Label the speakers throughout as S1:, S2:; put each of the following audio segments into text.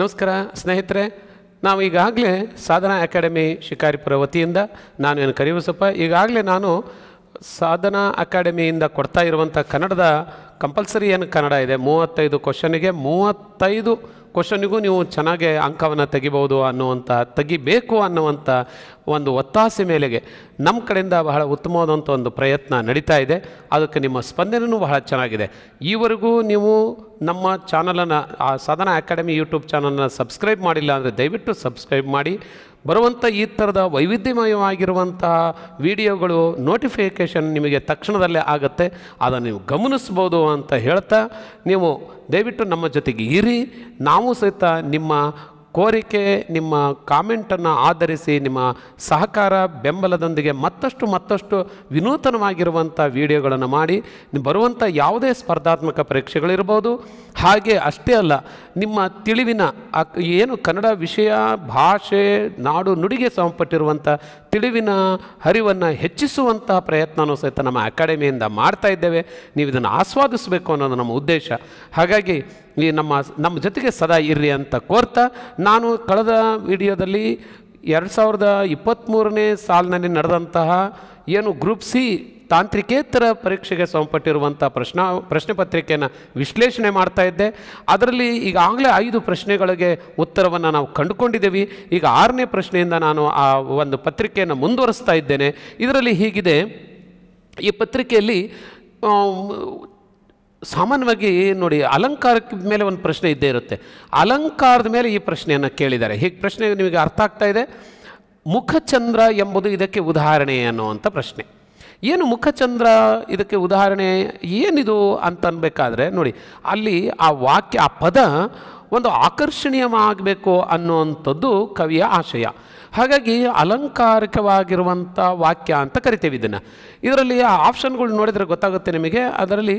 S1: ನಮಸ್ಕಾರ ಸ್ನೇಹಿತರೆ, ನಾವು ಈಗಾಗಲೇ ಸಾಧನಾ ಅಕಾಡೆಮಿ ಶಿಕಾರಿಪುರ ವತಿಯಿಂದ ನಾನು ಕರಿಬಸಪ್ಪ ಈಗಾಗಲೇ ನಾನು ಸಾಧನಾ ಅಕಾಡೆಮಿಯಿಂದ ಕೊಡ್ತಾ ಇರುವಂಥ ಕನ್ನಡದ ಕಂಪಲ್ಸರಿ ಕನ್ನಡ ಇದೆ 35 ಕ್ವಶನ್ನಿಗೆ 35 ಕ್ವಶನ್ನಿಗೂ ನೀವು ಚೆನ್ನಾಗಿ ಅಂಕವನ್ನು ತೆಗಿಬೋದು ತೆಗಿಬೇಕು ಅನ್ನುವಂಥ ಒಂದು ಒತ್ತಾಸೆ ಮೇಲೆಗೆ ನಮ್ಮ ಕಡೆಯಿಂದ ಬಹಳ ಉತ್ತಮವಾದಂಥ ಒಂದು ಪ್ರಯತ್ನ ನಡೀತಾ ಇದೆ. ಅದಕ್ಕೆ ನಿಮ್ಮ ಸ್ಪಂದನೆಯೂ ಬಹಳ ಚೆನ್ನಾಗಿದೆ. ಈವರೆಗೂ ನೀವು ನಮ್ಮ ಚಾನಲನ್ನು ಸಾಧನಾ ಅಕಾಡೆಮಿ ಯೂಟ್ಯೂಬ್ ಚಾನಲನ್ನು ಸಬ್ಸ್ಕ್ರೈಬ್ ಮಾಡಿಲ್ಲ ಅಂದರೆ ದಯವಿಟ್ಟು ಸಬ್ಸ್ಕ್ರೈಬ್ ಮಾಡಿ. ಬರುವಂಥ ಈ ಥರದ ವೈವಿಧ್ಯಮಯವಾಗಿರುವಂಥ ವಿಡಿಯೋಗಳು ನೋಟಿಫಿಕೇಷನ್ ನಿಮಗೆ ತಕ್ಷಣದಲ್ಲೇ ಆಗುತ್ತೆ. ಅದನ್ನು ನೀವು ಗಮನಿಸ್ಬೋದು ಅಂತ ಹೇಳ್ತಾ ನೀವು ದಯವಿಟ್ಟು ನಮ್ಮ ಜೊತೆಗೆ ಇರಿ. ನಾವು ಸಹಿತ ನಿಮ್ಮ ಕೋರಿಕೆ, ನಿಮ್ಮ ಕಾಮೆಂಟನ್ನು ಆಧರಿಸಿ ನಿಮ್ಮ ಸಹಕಾರ ಬೆಂಬಲದೊಂದಿಗೆ ಮತ್ತಷ್ಟು ವಿನೂತನವಾಗಿರುವಂಥ ವಿಡಿಯೋಗಳನ್ನು ಮಾಡಿ ಬರುವಂಥ ಯಾವುದೇ ಸ್ಪರ್ಧಾತ್ಮಕ ಪರೀಕ್ಷೆಗಳಿರ್ಬೋದು. ಹಾಗೆ ಅಷ್ಟೇ ಅಲ್ಲ, ನಿಮ್ಮ ತಿಳಿವಿನ ಏನು ಕನ್ನಡ ವಿಷಯ, ಭಾಷೆ, ನಾಡು ನುಡಿಗೆ ಸಂಬಂಧಪಟ್ಟಿರುವಂಥ ತಿಳಿವಿನ ಹರಿವನ್ನು ಹೆಚ್ಚಿಸುವಂತಹ ಪ್ರಯತ್ನವೂ ಸಹಿತ ನಮ್ಮ ಅಕಾಡೆಮಿಯಿಂದ ಮಾಡ್ತಾ ಇದ್ದೇವೆ. ನೀವು ಇದನ್ನು ಆಸ್ವಾದಿಸಬೇಕು ಅನ್ನೋದು ನಮ್ಮ ಉದ್ದೇಶ. ಹಾಗಾಗಿ ಈ ನಮ್ಮ ಜೊತೆಗೆ ಸದಾ ಇರ್ರಿ ಅಂತ ಕೋರ್ತಾ, ನಾನು ಕಳೆದ ವಿಡಿಯೋದಲ್ಲಿ 2023ನೇ ಸಾಲಿನಲ್ಲಿ ನಡೆದಂತಹ ಏನು ಗ್ರೂಪ್ ಸಿ ತಾಂತ್ರಿಕೇತರ ಪರೀಕ್ಷೆಗೆ ಸಂಬಂಧಪಟ್ಟಿರುವಂಥ ಪ್ರಶ್ನೆ ಪತ್ರಿಕೆಯನ್ನು ವಿಶ್ಲೇಷಣೆ ಮಾಡ್ತಾ ಇದ್ದೆ. ಅದರಲ್ಲಿ ಈಗಾಗಲೇ 5 ಪ್ರಶ್ನೆಗಳಿಗೆ ಉತ್ತರವನ್ನು ನಾವು ಕಂಡುಕೊಂಡಿದ್ದೇವೆ. ಈಗ 6ನೇ ಪ್ರಶ್ನೆಯಿಂದ ನಾನು ಆ ಒಂದು ಪತ್ರಿಕೆಯನ್ನು ಮುಂದುವರಿಸ್ತಾ ಇದ್ದೇನೆ. ಇದರಲ್ಲಿ ಹೀಗಿದೆ, ಈ ಪತ್ರಿಕೆಯಲ್ಲಿ ಸಾಮಾನ್ಯವಾಗಿ ನೋಡಿ, ಅಲಂಕಾರಕ್ಕೆ ಮೇಲೆ ಒಂದು ಪ್ರಶ್ನೆ ಇದ್ದೇ ಇರುತ್ತೆ. ಅಲಂಕಾರದ ಮೇಲೆ ಈ ಪ್ರಶ್ನೆಯನ್ನು ಕೇಳಿದ್ದಾರೆ. ಹೀಗೆ ಪ್ರಶ್ನೆ ನಿಮಗೆ ಅರ್ಥ ಆಗ್ತಾ ಇದೆ. ಮುಖಚಂದ್ರ ಎಂಬುದು ಇದಕ್ಕೆ ಉದಾಹರಣೆ ಅನ್ನುವಂಥ ಪ್ರಶ್ನೆ. ಏನು ಮುಖಚಂದ್ರ ಇದಕ್ಕೆ ಉದಾಹರಣೆ ಏನಿದು ಅಂತ ಅನ್ಬೇಕಾದ್ರೆ ನೋಡಿ, ಅಲ್ಲಿ ಆ ವಾಕ್ಯ, ಆ ಪದ ಒಂದು ಆಕರ್ಷಣೀಯವಾಗಬೇಕು ಅನ್ನುವಂಥದ್ದು ಕವಿಯ ಆಶಯ. ಹಾಗಾಗಿ ಅಲಂಕಾರಿಕವಾಗಿರುವಂಥ ವಾಕ್ಯ ಅಂತ ಕರಿತೇವೆ ಇದನ್ನು. ಇದರಲ್ಲಿ ಆ ಆಪ್ಷನ್ಗಳು ನೋಡಿದರೆ ಗೊತ್ತಾಗುತ್ತೆ ನಿಮಗೆ. ಅದರಲ್ಲಿ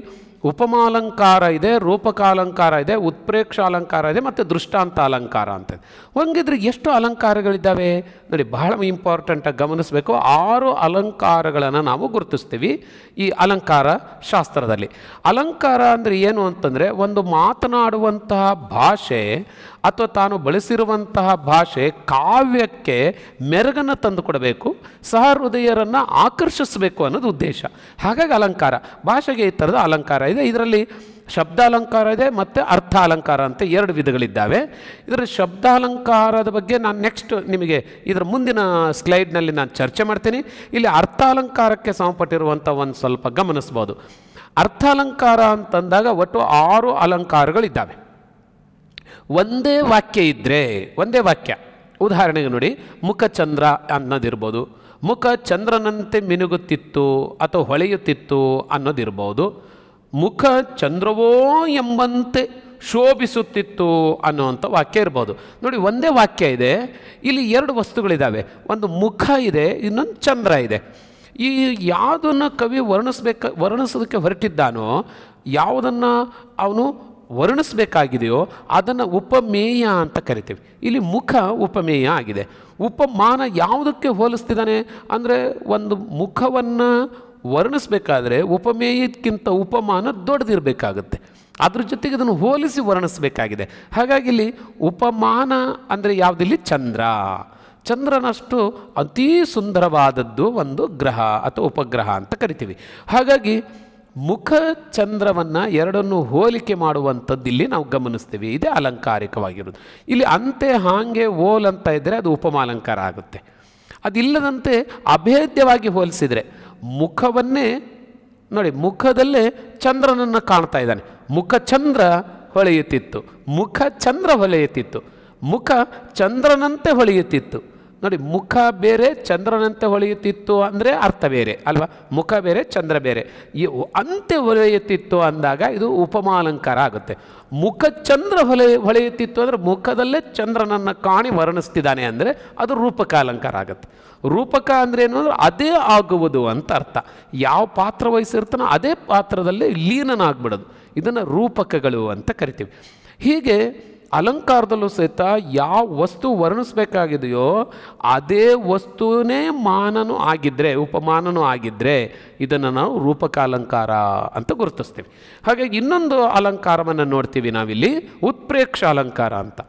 S1: ಉಪಮಾಲಂಕಾರ ಇದೆ, ರೂಪಕಾಲಂಕಾರ ಇದೆ, ಉತ್ಪ್ರೇಕ್ಷ ಅಲಂಕಾರ ಇದೆ ಮತ್ತು ದೃಷ್ಟಾಂತ ಅಲಂಕಾರ ಅಂತ. ಹಂಗಿದ್ರೆ ಎಷ್ಟು ಅಲಂಕಾರಗಳಿದ್ದಾವೆ ನೋಡಿ, ಬಹಳ ಇಂಪಾರ್ಟೆಂಟಾಗಿ ಗಮನಿಸಬೇಕು. 6 ಅಲಂಕಾರಗಳನ್ನು ನಾವು ಗುರುತಿಸ್ತೀವಿ ಈ ಅಲಂಕಾರ ಶಾಸ್ತ್ರದಲ್ಲಿ. ಅಲಂಕಾರ ಅಂದರೆ ಏನು ಅಂತಂದರೆ, ಒಂದು ಮಾತನಾಡುವಂತಹ ಭಾಷೆ ಅಥವಾ ತಾನು ಬಳಸಿರುವಂತಹ ಭಾಷೆ ಕಾವ್ಯಕ್ಕೆ ಮೆರುಗನ್ನು ತಂದು ಕೊಡಬೇಕು, ಸಹೃದಯರನ್ನು ಆಕರ್ಷಿಸಬೇಕು ಅನ್ನೋದು ಉದ್ದೇಶ. ಹಾಗಾಗಿ ಅಲಂಕಾರ, ಭಾಷೆಗೆ ಈ ಥರದ ಅಲಂಕಾರ ಇದೆ. ಇದರಲ್ಲಿ ಶಬ್ದಾಲಂಕಾರ ಇದೆ ಮತ್ತು ಅರ್ಥ ಅಲಂಕಾರ ಅಂತ 2 ವಿಧಗಳಿದ್ದಾವೆ. ಇದರ ಶಬ್ದಾಲಂಕಾರದ ಬಗ್ಗೆ ನಾನು ನೆಕ್ಸ್ಟ್ ನಿಮಗೆ ಇದರ ಮುಂದಿನ ಸ್ಲೈಡ್ನಲ್ಲಿ ನಾನು ಚರ್ಚೆ ಮಾಡ್ತೀನಿ. ಇಲ್ಲಿ ಅರ್ಥಾಲಂಕಾರಕ್ಕೆ ಸಂಬಂಧಪಟ್ಟಿರುವಂಥ ಒಂದು ಸ್ವಲ್ಪ ಗಮನಿಸ್ಬೋದು. ಅರ್ಥಾಲಂಕಾರ ಅಂತಂದಾಗ ಒಟ್ಟು 6 ಅಲಂಕಾರಗಳಿದ್ದಾವೆ. ಒಂದೇ ವಾಕ್ಯ ಇದ್ದರೆ, ಒಂದೇ ವಾಕ್ಯ, ಉದಾಹರಣೆಗೆ ನೋಡಿ, ಮುಖಚಂದ್ರ ಅನ್ನೋದಿರ್ಬೋದು, ಮುಖ ಚಂದ್ರನಂತೆ ಮಿನುಗುತ್ತಿತ್ತು ಅಥವಾ ಹೊಳೆಯುತ್ತಿತ್ತು ಅನ್ನೋದಿರ್ಬೋದು, ಮುಖ ಚಂದ್ರವೋ ಎಂಬಂತೆ ಶೋಭಿಸುತ್ತಿತ್ತು ಅನ್ನುವಂಥ ವಾಕ್ಯ ಇರ್ಬೋದು. ನೋಡಿ, ಒಂದೇ ವಾಕ್ಯ ಇದೆ, ಇಲ್ಲಿ 2 ವಸ್ತುಗಳಿದ್ದಾವೆ. ಒಂದು ಮುಖ ಇದೆ, ಇನ್ನೊಂದು ಚಂದ್ರ ಇದೆ. ಈ ಯಾವುದನ್ನು ಕವಿ ವರ್ಣಿಸೋದಕ್ಕೆ ಹೊರಟಿದ್ದಾನೋ, ಯಾವುದನ್ನು ಅವನು ವರ್ಣಿಸಬೇಕಾಗಿದೆಯೋ ಅದನ್ನು ಉಪಮೇಯ ಅಂತ ಕರಿತೀವಿ. ಇಲ್ಲಿ ಮುಖ ಉಪಮೇಯ ಆಗಿದೆ. ಉಪಮಾನ ಯಾವುದಕ್ಕೆ ಹೋಲಿಸ್ತಿದ್ದಾನೆ ಅಂದರೆ, ಒಂದು ಮುಖವನ್ನು ವರ್ಣಿಸಬೇಕಾದ್ರೆ ಉಪಮೇಯಕ್ಕಿಂತ ಉಪಮಾನ ದೊಡ್ಡದಿರಬೇಕಾಗುತ್ತೆ. ಅದ್ರ ಜೊತೆಗೆ ಇದನ್ನು ಹೋಲಿಸಿ ವರ್ಣಿಸಬೇಕಾಗಿದೆ. ಹಾಗಾಗಿ ಇಲ್ಲಿ ಉಪಮಾನ ಅಂದರೆ ಯಾವುದಿಲ್ಲಿ ಚಂದ್ರ, ಚಂದ್ರನಷ್ಟು ಅತೀ ಸುಂದರವಾದದ್ದು ಒಂದು ಗ್ರಹ ಅಥವಾ ಉಪಗ್ರಹ ಅಂತ ಕರಿತೀವಿ. ಹಾಗಾಗಿ ಮುಖ ಚಂದ್ರವನ್ನು ಎರಡನ್ನು ಹೋಲಿಕೆ ಮಾಡುವಂಥದ್ದು ಇಲ್ಲಿ ನಾವು ಗಮನಿಸ್ತೀವಿ. ಇದೇ ಅಲಂಕಾರಿಕವಾಗಿರೋದು. ಇಲ್ಲಿ ಅಂತೆ ಹಾಗೆ ಓಲ್ ಅಂತ ಇದ್ದರೆ ಅದು ಉಪಮಾಲಂಕಾರ ಆಗುತ್ತೆ. ಅದಿಲ್ಲದಂತೆ ಅಭೇದ್ಯವಾಗಿ ಹೋಲಿಸಿದರೆ, ಮುಖವನ್ನೇ ನೋಡಿ, ಮುಖದಲ್ಲೇ ಚಂದ್ರನನ್ನು ಕಾಣ್ತಾ ಇದ್ದಾನೆ. ಮುಖ ಚಂದ್ರ ಹೊಳೆಯುತ್ತಿತ್ತು, ಮುಖ ಚಂದ್ರ ಹೊಳೆಯುತ್ತಿತ್ತು, ಮುಖ ಚಂದ್ರನಂತೆ ಹೊಳೆಯುತ್ತಿತ್ತು. ನೋಡಿ, ಮುಖ ಬೇರೆ ಚಂದ್ರನಂತೆ ಹೊಳೆಯುತ್ತಿತ್ತು ಅಂದರೆ ಅರ್ಥ ಬೇರೆ ಅಲ್ವಾ? ಮುಖ ಬೇರೆ ಚಂದ್ರ ಬೇರೆ. ಈ ಅಂತೆ ಹೊಳೆಯುತ್ತಿತ್ತು ಅಂದಾಗ ಇದು ಉಪಮಾಲಂಕಾರ ಆಗುತ್ತೆ. ಮುಖ ಚಂದ್ರ ಹೊಳೆಯುತ್ತಿತ್ತು ಅಂದರೆ ಮುಖದಲ್ಲೇ ಚಂದ್ರನನ್ನು ಕಾಣಿ ವರ್ಣಿಸ್ತಿದ್ದಾನೆ ಅಂದರೆ ಅದು ರೂಪಕ ಅಲಂಕಾರ ಆಗುತ್ತೆ. ರೂಪಕ ಅಂದರೆ ಏನು ಅಂದರೆ ಅದೇ ಆಗುವುದು ಅಂತ ಅರ್ಥ. ಯಾವ ಪಾತ್ರ ವಹಿಸಿರ್ತಾನೋ ಅದೇ ಪಾತ್ರದಲ್ಲೇ ಲೀನನಾಗ್ಬಿಡೋದು. ಇದನ್ನು ರೂಪಕಗಳು ಅಂತ ಕರಿತೀವಿ. ಹೀಗೆ ಅಲಂಕಾರದಲ್ಲೂ ಸಹಿತ ಯಾವ ವಸ್ತು ವರ್ಣಿಸಬೇಕಾಗಿದೆಯೋ ಅದೇ ವಸ್ತುವೇ ಮಾನನೂ ಆಗಿದ್ದರೆ, ಉಪಮಾನನೂ ಆಗಿದ್ದರೆ ಇದನ್ನು ನಾವು ರೂಪಕ ಅಲಂಕಾರ ಅಂತ ಗುರುತಿಸ್ತೀವಿ. ಹಾಗಾಗಿ ಇನ್ನೊಂದು ಅಲಂಕಾರವನ್ನು ನೋಡ್ತೀವಿ ನಾವಿಲ್ಲಿ, ಉತ್ಪ್ರೇಕ್ಷ ಅಲಂಕಾರ ಅಂತ.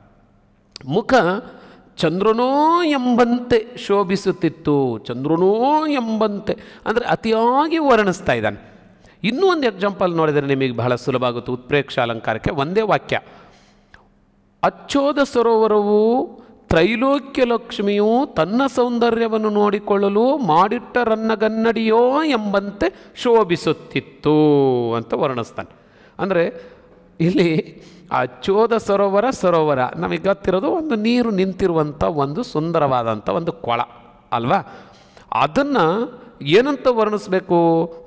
S1: ಮುಖ ಚಂದ್ರನೋ ಎಂಬಂತೆ ಶೋಭಿಸುತ್ತಿತ್ತು. ಚಂದ್ರನೋ ಎಂಬಂತೆ ಅಂದರೆ ಅತಿಯಾಗಿ ವರ್ಣಿಸ್ತಾ ಇದ್ದಾನೆ. ಇನ್ನೂ ಒಂದು ಎಕ್ಸಾಂಪಲ್ ನೋಡಿದರೆ ನಿಮಗೆ ಬಹಳ ಸುಲಭ ಆಗುತ್ತೆ. ಉತ್ಪ್ರೇಕ್ಷ ಅಲಂಕಾರಕ್ಕೆ ಒಂದೇ ವಾಕ್ಯ. ಅಚ್ಚೋದ ಸರೋವರವು ತ್ರೈಲೋಕ್ಯ ಲಕ್ಷ್ಮಿಯು ತನ್ನ ಸೌಂದರ್ಯವನ್ನು ನೋಡಿಕೊಳ್ಳಲು ಮಾಡಿಟ್ಟ ರನ್ನಗನ್ನಡಿಯೋ ಎಂಬಂತೆ ಶೋಭಿಸುತ್ತಿತ್ತು ಅಂತ ವರ್ಣಿಸ್ತಾನೆ. ಅಂದರೆ ಇಲ್ಲಿ ಅಚ್ಚೋದ ಸರೋವರ ನಮಗೆ ಗೊತ್ತಿರೋದು ಒಂದು ನೀರು ನಿಂತಿರುವಂಥ ಒಂದು ಸುಂದರವಾದಂಥ ಒಂದು ಕೊಳ ಅಲ್ವಾ. ಅದನ್ನು ಏನಂತ ವರ್ಣಿಸ್ಬೇಕು?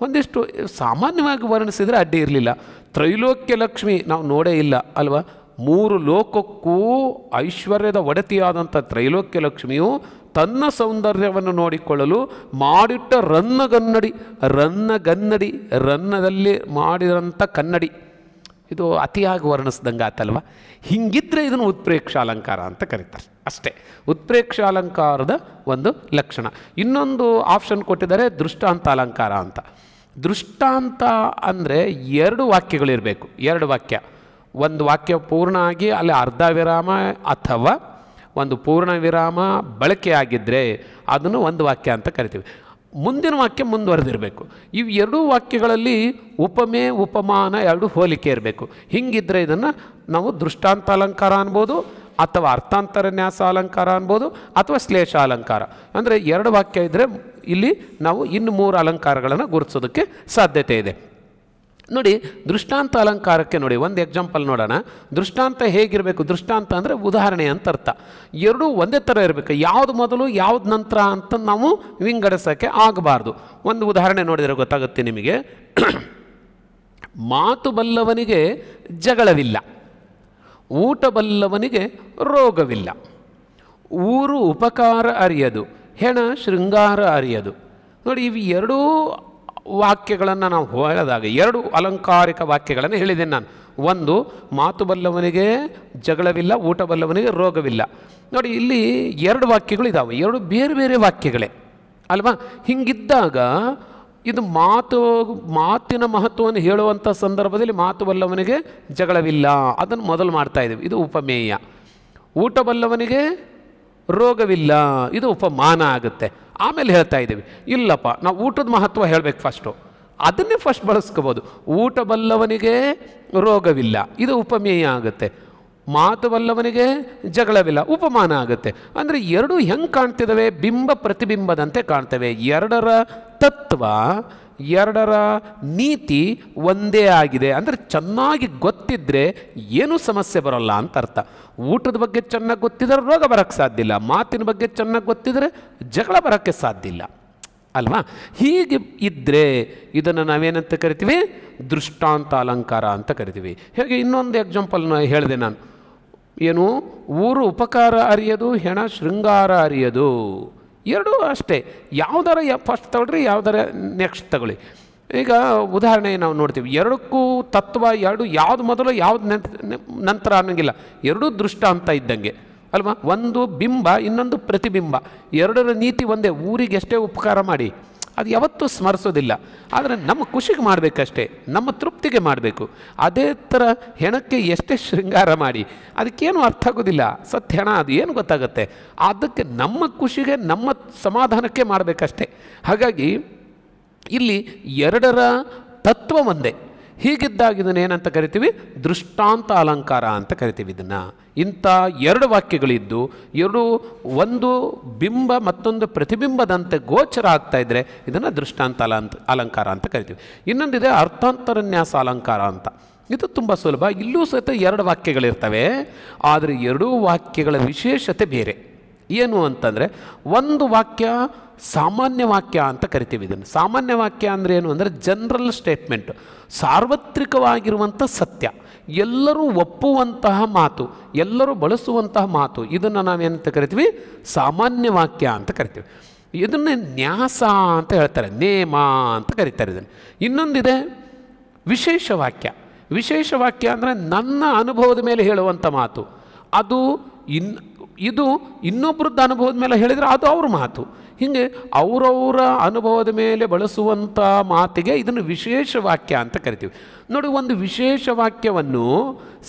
S1: ಒಂದಿಷ್ಟು ಸಾಮಾನ್ಯವಾಗಿ ವರ್ಣಿಸಿದರೆ ಅಡ್ಡಿ ಇರಲಿಲ್ಲ. ತ್ರೈಲೋಕ್ಯ ಲಕ್ಷ್ಮಿ ನಾವು ನೋಡೇ ಇಲ್ಲ ಅಲ್ವಾ. 3 ಲೋಕಕ್ಕೂ ಐಶ್ವರ್ಯದ ಒಡತಿಯಾದಂಥ ತ್ರೈಲೋಕ್ಯ ಲಕ್ಷ್ಮಿಯು ತನ್ನ ಸೌಂದರ್ಯವನ್ನು ನೋಡಿಕೊಳ್ಳಲು ಮಾಡಿಟ್ಟ ರನ್ನಗನ್ನಡಿ ರನ್ನದಲ್ಲಿ ಮಾಡಿದಂಥ ಕನ್ನಡಿ, ಇದು ಅತಿಯಾಗಿ ವರ್ಣಿಸ್ದಂಗೆ ಆತಲ್ವ. ಹಿಂಗಿದ್ರೆ ಇದನ್ನು ಉತ್ಪ್ರೇಕ್ಷ ಅಲಂಕಾರ ಅಂತ ಕರೀತಾರೆ ಅಷ್ಟೇ. ಉತ್ಪ್ರೇಕ್ಷ ಅಲಂಕಾರದ ಒಂದು ಲಕ್ಷಣ. ಇನ್ನೊಂದು ಆಪ್ಷನ್ ಕೊಟ್ಟಿದ್ದಾರೆ ದೃಷ್ಟಾಂತ ಅಲಂಕಾರ ಅಂತ. ದೃಷ್ಟಾಂತ ಅಂದರೆ 2 ವಾಕ್ಯಗಳಿರಬೇಕು. 2 ವಾಕ್ಯ, ಒಂದು ವಾಕ್ಯ ಪೂರ್ಣ ಆಗಿ ಅಲ್ಲಿ ಅರ್ಧ ವಿರಾಮ ಅಥವಾ ಒಂದು ಪೂರ್ಣ ವಿರಾಮ ಬಳಕೆಯಾಗಿದ್ದರೆ ಅದನ್ನು ಒಂದು ವಾಕ್ಯ ಅಂತ ಕರಿತೀವಿ. ಮುಂದಿನ ವಾಕ್ಯ ಮುಂದುವರೆದಿರಬೇಕು. ಇವು 2 ವಾಕ್ಯಗಳಲ್ಲಿ ಉಪಮೆ ಉಪಮಾನ 2 ಹೋಲಿಕೆ ಇರಬೇಕು. ಹಿಂಗಿದ್ರೆ ಇದನ್ನು ನಾವು ದೃಷ್ಟಾಂತ ಅಲಂಕಾರ ಅನ್ಬೋದು, ಅಥವಾ ಅರ್ಥಾಂತರನ್ಯಾಸ ಅಲಂಕಾರ ಅನ್ಬೋದು, ಅಥವಾ ಶ್ಲೇಷ ಅಲಂಕಾರ. ಅಂದರೆ 2 ವಾಕ್ಯ ಇದ್ದರೆ ಇಲ್ಲಿ ನಾವು ಇನ್ನು 3 ಅಲಂಕಾರಗಳನ್ನು ಗುರುತಿಸೋದಕ್ಕೆ ಸಾಧ್ಯತೆ ಇದೆ. ನೋಡಿ, ದೃಷ್ಟಾಂತ ಅಲಂಕಾರಕ್ಕೆ ನೋಡಿ ಒಂದು ಎಕ್ಸಾಂಪಲ್ ನೋಡೋಣ. ದೃಷ್ಟಾಂತ ಹೇಗಿರಬೇಕು? ದೃಷ್ಟಾಂತ ಅಂದರೆ ಉದಾಹರಣೆ ಅಂತ ಅರ್ಥ. 2 ಒಂದೇ ಥರ ಇರಬೇಕು. ಯಾವುದು ಮೊದಲು ಯಾವ್ದು ನಂತರ ಅಂತ ನಾವು ವಿಂಗಡಿಸೋಕ್ಕೆ ಆಗಬಾರ್ದು. ಒಂದು ಉದಾಹರಣೆ ನೋಡಿದರೆ ಗೊತ್ತಾಗುತ್ತೆ ನಿಮಗೆ. ಮಾತು ಬಲ್ಲವನಿಗೆ ಜಗಳವಿಲ್ಲ, ಊಟ ಬಲ್ಲವನಿಗೆ ರೋಗವಿಲ್ಲ. ಊರು ಉಪಕಾರ ಅರಿಯದು, ಹೆಣ ಶೃಂಗಾರ ಅರಿಯದು. ನೋಡಿ, ಇವು 2 ವಾಕ್ಯಗಳನ್ನು ನಾವು ಹೇಳಿದಾಗ 2 ಅಲಂಕಾರಿಕ ವಾಕ್ಯಗಳನ್ನು ಹೇಳಿದ್ದೇನೆ ನಾನು. ಒಂದು, ಮಾತು ಬಲ್ಲವನಿಗೆ ಜಗಳವಿಲ್ಲ, ಊಟ ಬಲ್ಲವನಿಗೆ ರೋಗವಿಲ್ಲ. ನೋಡಿ, ಇಲ್ಲಿ 2 ವಾಕ್ಯಗಳು ಇದ್ದಾವೆ. 2 ಬೇರೆ ಬೇರೆ ವಾಕ್ಯಗಳೇ ಅಲ್ವಾ. ಹಿಂಗಿದ್ದಾಗ ಇದು ಮಾತಿನ ಮಹತ್ವವನ್ನು ಹೇಳುವಂಥ ಸಂದರ್ಭದಲ್ಲಿ ಮಾತು ಬಲ್ಲವನಿಗೆ ಜಗಳವಿಲ್ಲ ಅದನ್ನು ಮೊದಲು ಮಾಡ್ತಾ ಇದ್ದೀವಿ, ಇದು ಉಪಮೇಯ. ಊಟ ಬಲ್ಲವನಿಗೆ ರೋಗವಿಲ್ಲ, ಇದು ಉಪಮಾನ ಆಗುತ್ತೆ. ಆಮೇಲೆ ಹೇಳ್ತಾ ಇದ್ದೀವಿ, ಇಲ್ಲಪ್ಪ ನಾವು ಊಟದ ಮಹತ್ವ ಹೇಳಬೇಕು ಫಸ್ಟು, ಅದನ್ನೇ ಫಸ್ಟ್ ಬಳಸ್ಕೋಬೋದು. ಊಟ ಬಲ್ಲವನಿಗೆ ರೋಗವಿಲ್ಲ, ಇದು ಉಪಮೇಯ ಆಗುತ್ತೆ. ಮಾತು ಬಲ್ಲವನಿಗೆ ಜಗಳವಿಲ್ಲ, ಉಪಮಾನ ಆಗುತ್ತೆ. ಅಂದರೆ 2 ಹೆಂಗೆ ಕಾಣ್ತಿದ್ದಾವೆ? ಬಿಂಬ ಪ್ರತಿಬಿಂಬದಂತೆ ಕಾಣ್ತವೆ. 2ರ ತತ್ವ 2ರ ನೀತಿ ಒಂದೇ ಆಗಿದೆ. ಅಂದರೆ ಚೆನ್ನಾಗಿ ಗೊತ್ತಿದ್ದರೆ ಏನೂ ಸಮಸ್ಯೆ ಬರೋಲ್ಲ ಅಂತ ಅರ್ಥ. ಊಟದ ಬಗ್ಗೆ ಚೆನ್ನಾಗಿ ಗೊತ್ತಿದ್ರೆ ರೋಗ ಬರೋಕ್ಕೆ ಸಾಧ್ಯ ಇಲ್ಲ, ಮಾತಿನ ಬಗ್ಗೆ ಚೆನ್ನಾಗಿ ಗೊತ್ತಿದ್ರೆ ಜಗಳ ಬರೋಕ್ಕೆ ಸಾಧ್ಯ ಇಲ್ಲ ಅಲ್ವಾ. ಹೀಗೆ ಇದ್ದರೆ ಇದನ್ನು ನಾವೇನಂತ ಕರಿತೀವಿ? ದೃಷ್ಟಾಂತ ಅಲಂಕಾರ ಅಂತ ಕರಿತೀವಿ. ಹೇಗೆ ಇನ್ನೊಂದು ಎಕ್ಸಾಂಪಲ್ನ ಹೇಳಿದೆ ನಾನು. ಏನು? ಊರು ಉಪಕಾರ ಅರಿಯದು, ಹೆಣ ಶೃಂಗಾರ ಅರಿಯದು. 2 ಅಷ್ಟೇ. ಯಾವುದರ ಫಸ್ಟ್ ತಗೊಳ್ರಿ, ಯಾವುದರ ನೆಕ್ಸ್ಟ್ ತಗೊಳ್ಳಿ. ಈಗ ಉದಾಹರಣೆ ನಾವು ನೋಡ್ತೀವಿ, 2ಕ್ಕೂ ತತ್ವ 2 ಯಾವುದು ಮೊದಲು ಯಾವುದು ನಂತರ ಅನ್ನೋಂಗಿಲ್ಲ. 2 ದೃಷ್ಟಾಂತ ಇದ್ದಂಗೆ ಅಲ್ವಾ. ಒಂದು ಬಿಂಬ, ಇನ್ನೊಂದು ಪ್ರತಿಬಿಂಬ. 2ರ ನೀತಿ ಒಂದೇ. ಊರಿಗೆ ಎಷ್ಟೇ ಉಪಕಾರ ಮಾಡಿ ಅದು ಯಾವತ್ತೂ ಸ್ಮರಿಸೋದಿಲ್ಲ, ಆದರೆ ನಮ್ಮ ಖುಷಿಗೆ ಮಾಡಬೇಕಷ್ಟೇ, ನಮ್ಮ ತೃಪ್ತಿಗೆ ಮಾಡಬೇಕು. ಅದೇ ಥರ ಹೆಣಕ್ಕೆ ಎಷ್ಟೇ ಶೃಂಗಾರ ಮಾಡಿ ಅದಕ್ಕೇನು ಅರ್ಥ ಆಗೋದಿಲ್ಲ. ಸತ್ಯ ಹೆಣ ಅದು ಏನು ಗೊತ್ತಾಗುತ್ತೆ? ಅದಕ್ಕೆ ನಮ್ಮ ಖುಷಿಗೆ ನಮ್ಮ ಸಮಾಧಾನಕ್ಕೆ ಮಾಡಬೇಕಷ್ಟೇ. ಹಾಗಾಗಿ ಇಲ್ಲಿ 2ರ ತತ್ವ ಒಂದೇ. ಹೀಗಿದ್ದಾಗ ಇದನ್ನು ಏನಂತ ಕರಿತೀವಿ? ದೃಷ್ಟಾಂತ ಅಲಂಕಾರ ಅಂತ ಕರಿತೀವಿ ಇದನ್ನು. ಇಂಥ 2 ವಾಕ್ಯಗಳಿದ್ದು 2 ಒಂದು ಬಿಂಬ ಮತ್ತೊಂದು ಪ್ರತಿಬಿಂಬದಂತೆ ಗೋಚರ ಆಗ್ತಾಯಿದ್ರೆ ಇದನ್ನು ದೃಷ್ಟಾಂತ ಅಲಂಕಾರ ಅಂತ ಕರಿತೀವಿ. ಇನ್ನೊಂದಿದೆ ಅರ್ಥಾಂತರನ್ಯಾಸ ಅಲಂಕಾರ ಅಂತ. ಇದು ತುಂಬ ಸುಲಭ. ಇಲ್ಲೂ ಸಹಿತ 2 ವಾಕ್ಯಗಳಿರ್ತವೆ, ಆದರೆ 2 ವಾಕ್ಯಗಳ ವಿಶೇಷತೆ ಬೇರೆ. ಏನು ಅಂತಂದರೆ, ಒಂದು ವಾಕ್ಯ ಸಾಮಾನ್ಯ ವಾಕ್ಯ ಅಂತ ಕರಿತೀವಿ ಇದನ್ನು. ಸಾಮಾನ್ಯ ವಾಕ್ಯ ಅಂದರೆ ಏನು ಅಂದರೆ ಜನರಲ್ ಸ್ಟೇಟ್ಮೆಂಟ್, ಸಾರ್ವತ್ರಿಕವಾಗಿರುವಂಥ ಸತ್ಯ, ಎಲ್ಲರೂ ಒಪ್ಪುವಂತಹ ಮಾತು, ಎಲ್ಲರೂ ಬಳಸುವಂತಹ ಮಾತು. ಇದನ್ನು ನಾವೇನಂತ ಕರಿತೀವಿ? ಸಾಮಾನ್ಯ ವಾಕ್ಯ ಅಂತ ಕರಿತೀವಿ. ಇದನ್ನೇ ನ್ಯಾಸ ಅಂತ ಹೇಳ್ತಾರೆ, ನೇಮ ಅಂತ ಕರೀತಾರೆ ಇದನ್ನು. ಇನ್ನೊಂದಿದೆ ವಿಶೇಷ ವಾಕ್ಯ. ವಿಶೇಷ ವಾಕ್ಯ ಅಂದರೆ ನನ್ನ ಅನುಭವದ ಮೇಲೆ ಹೇಳುವಂಥ ಮಾತು. ಅದು ಇದು ಇನ್ನೊಬ್ಬರದ್ದು ಅನುಭವದ ಮೇಲೆ ಹೇಳಿದರೆ ಅದು ಅವ್ರ ಮಾತು. ಹೀಗೆ ಅವರವರ ಅನುಭವದ ಮೇಲೆ ಬಳಸುವಂಥ ಮಾತಿಗೆ ಇದನ್ನು ವಿಶೇಷ ವಾಕ್ಯ ಅಂತ ಕರಿತೀವಿ. ನೋಡಿ, ಒಂದು ವಿಶೇಷ ವಾಕ್ಯವನ್ನು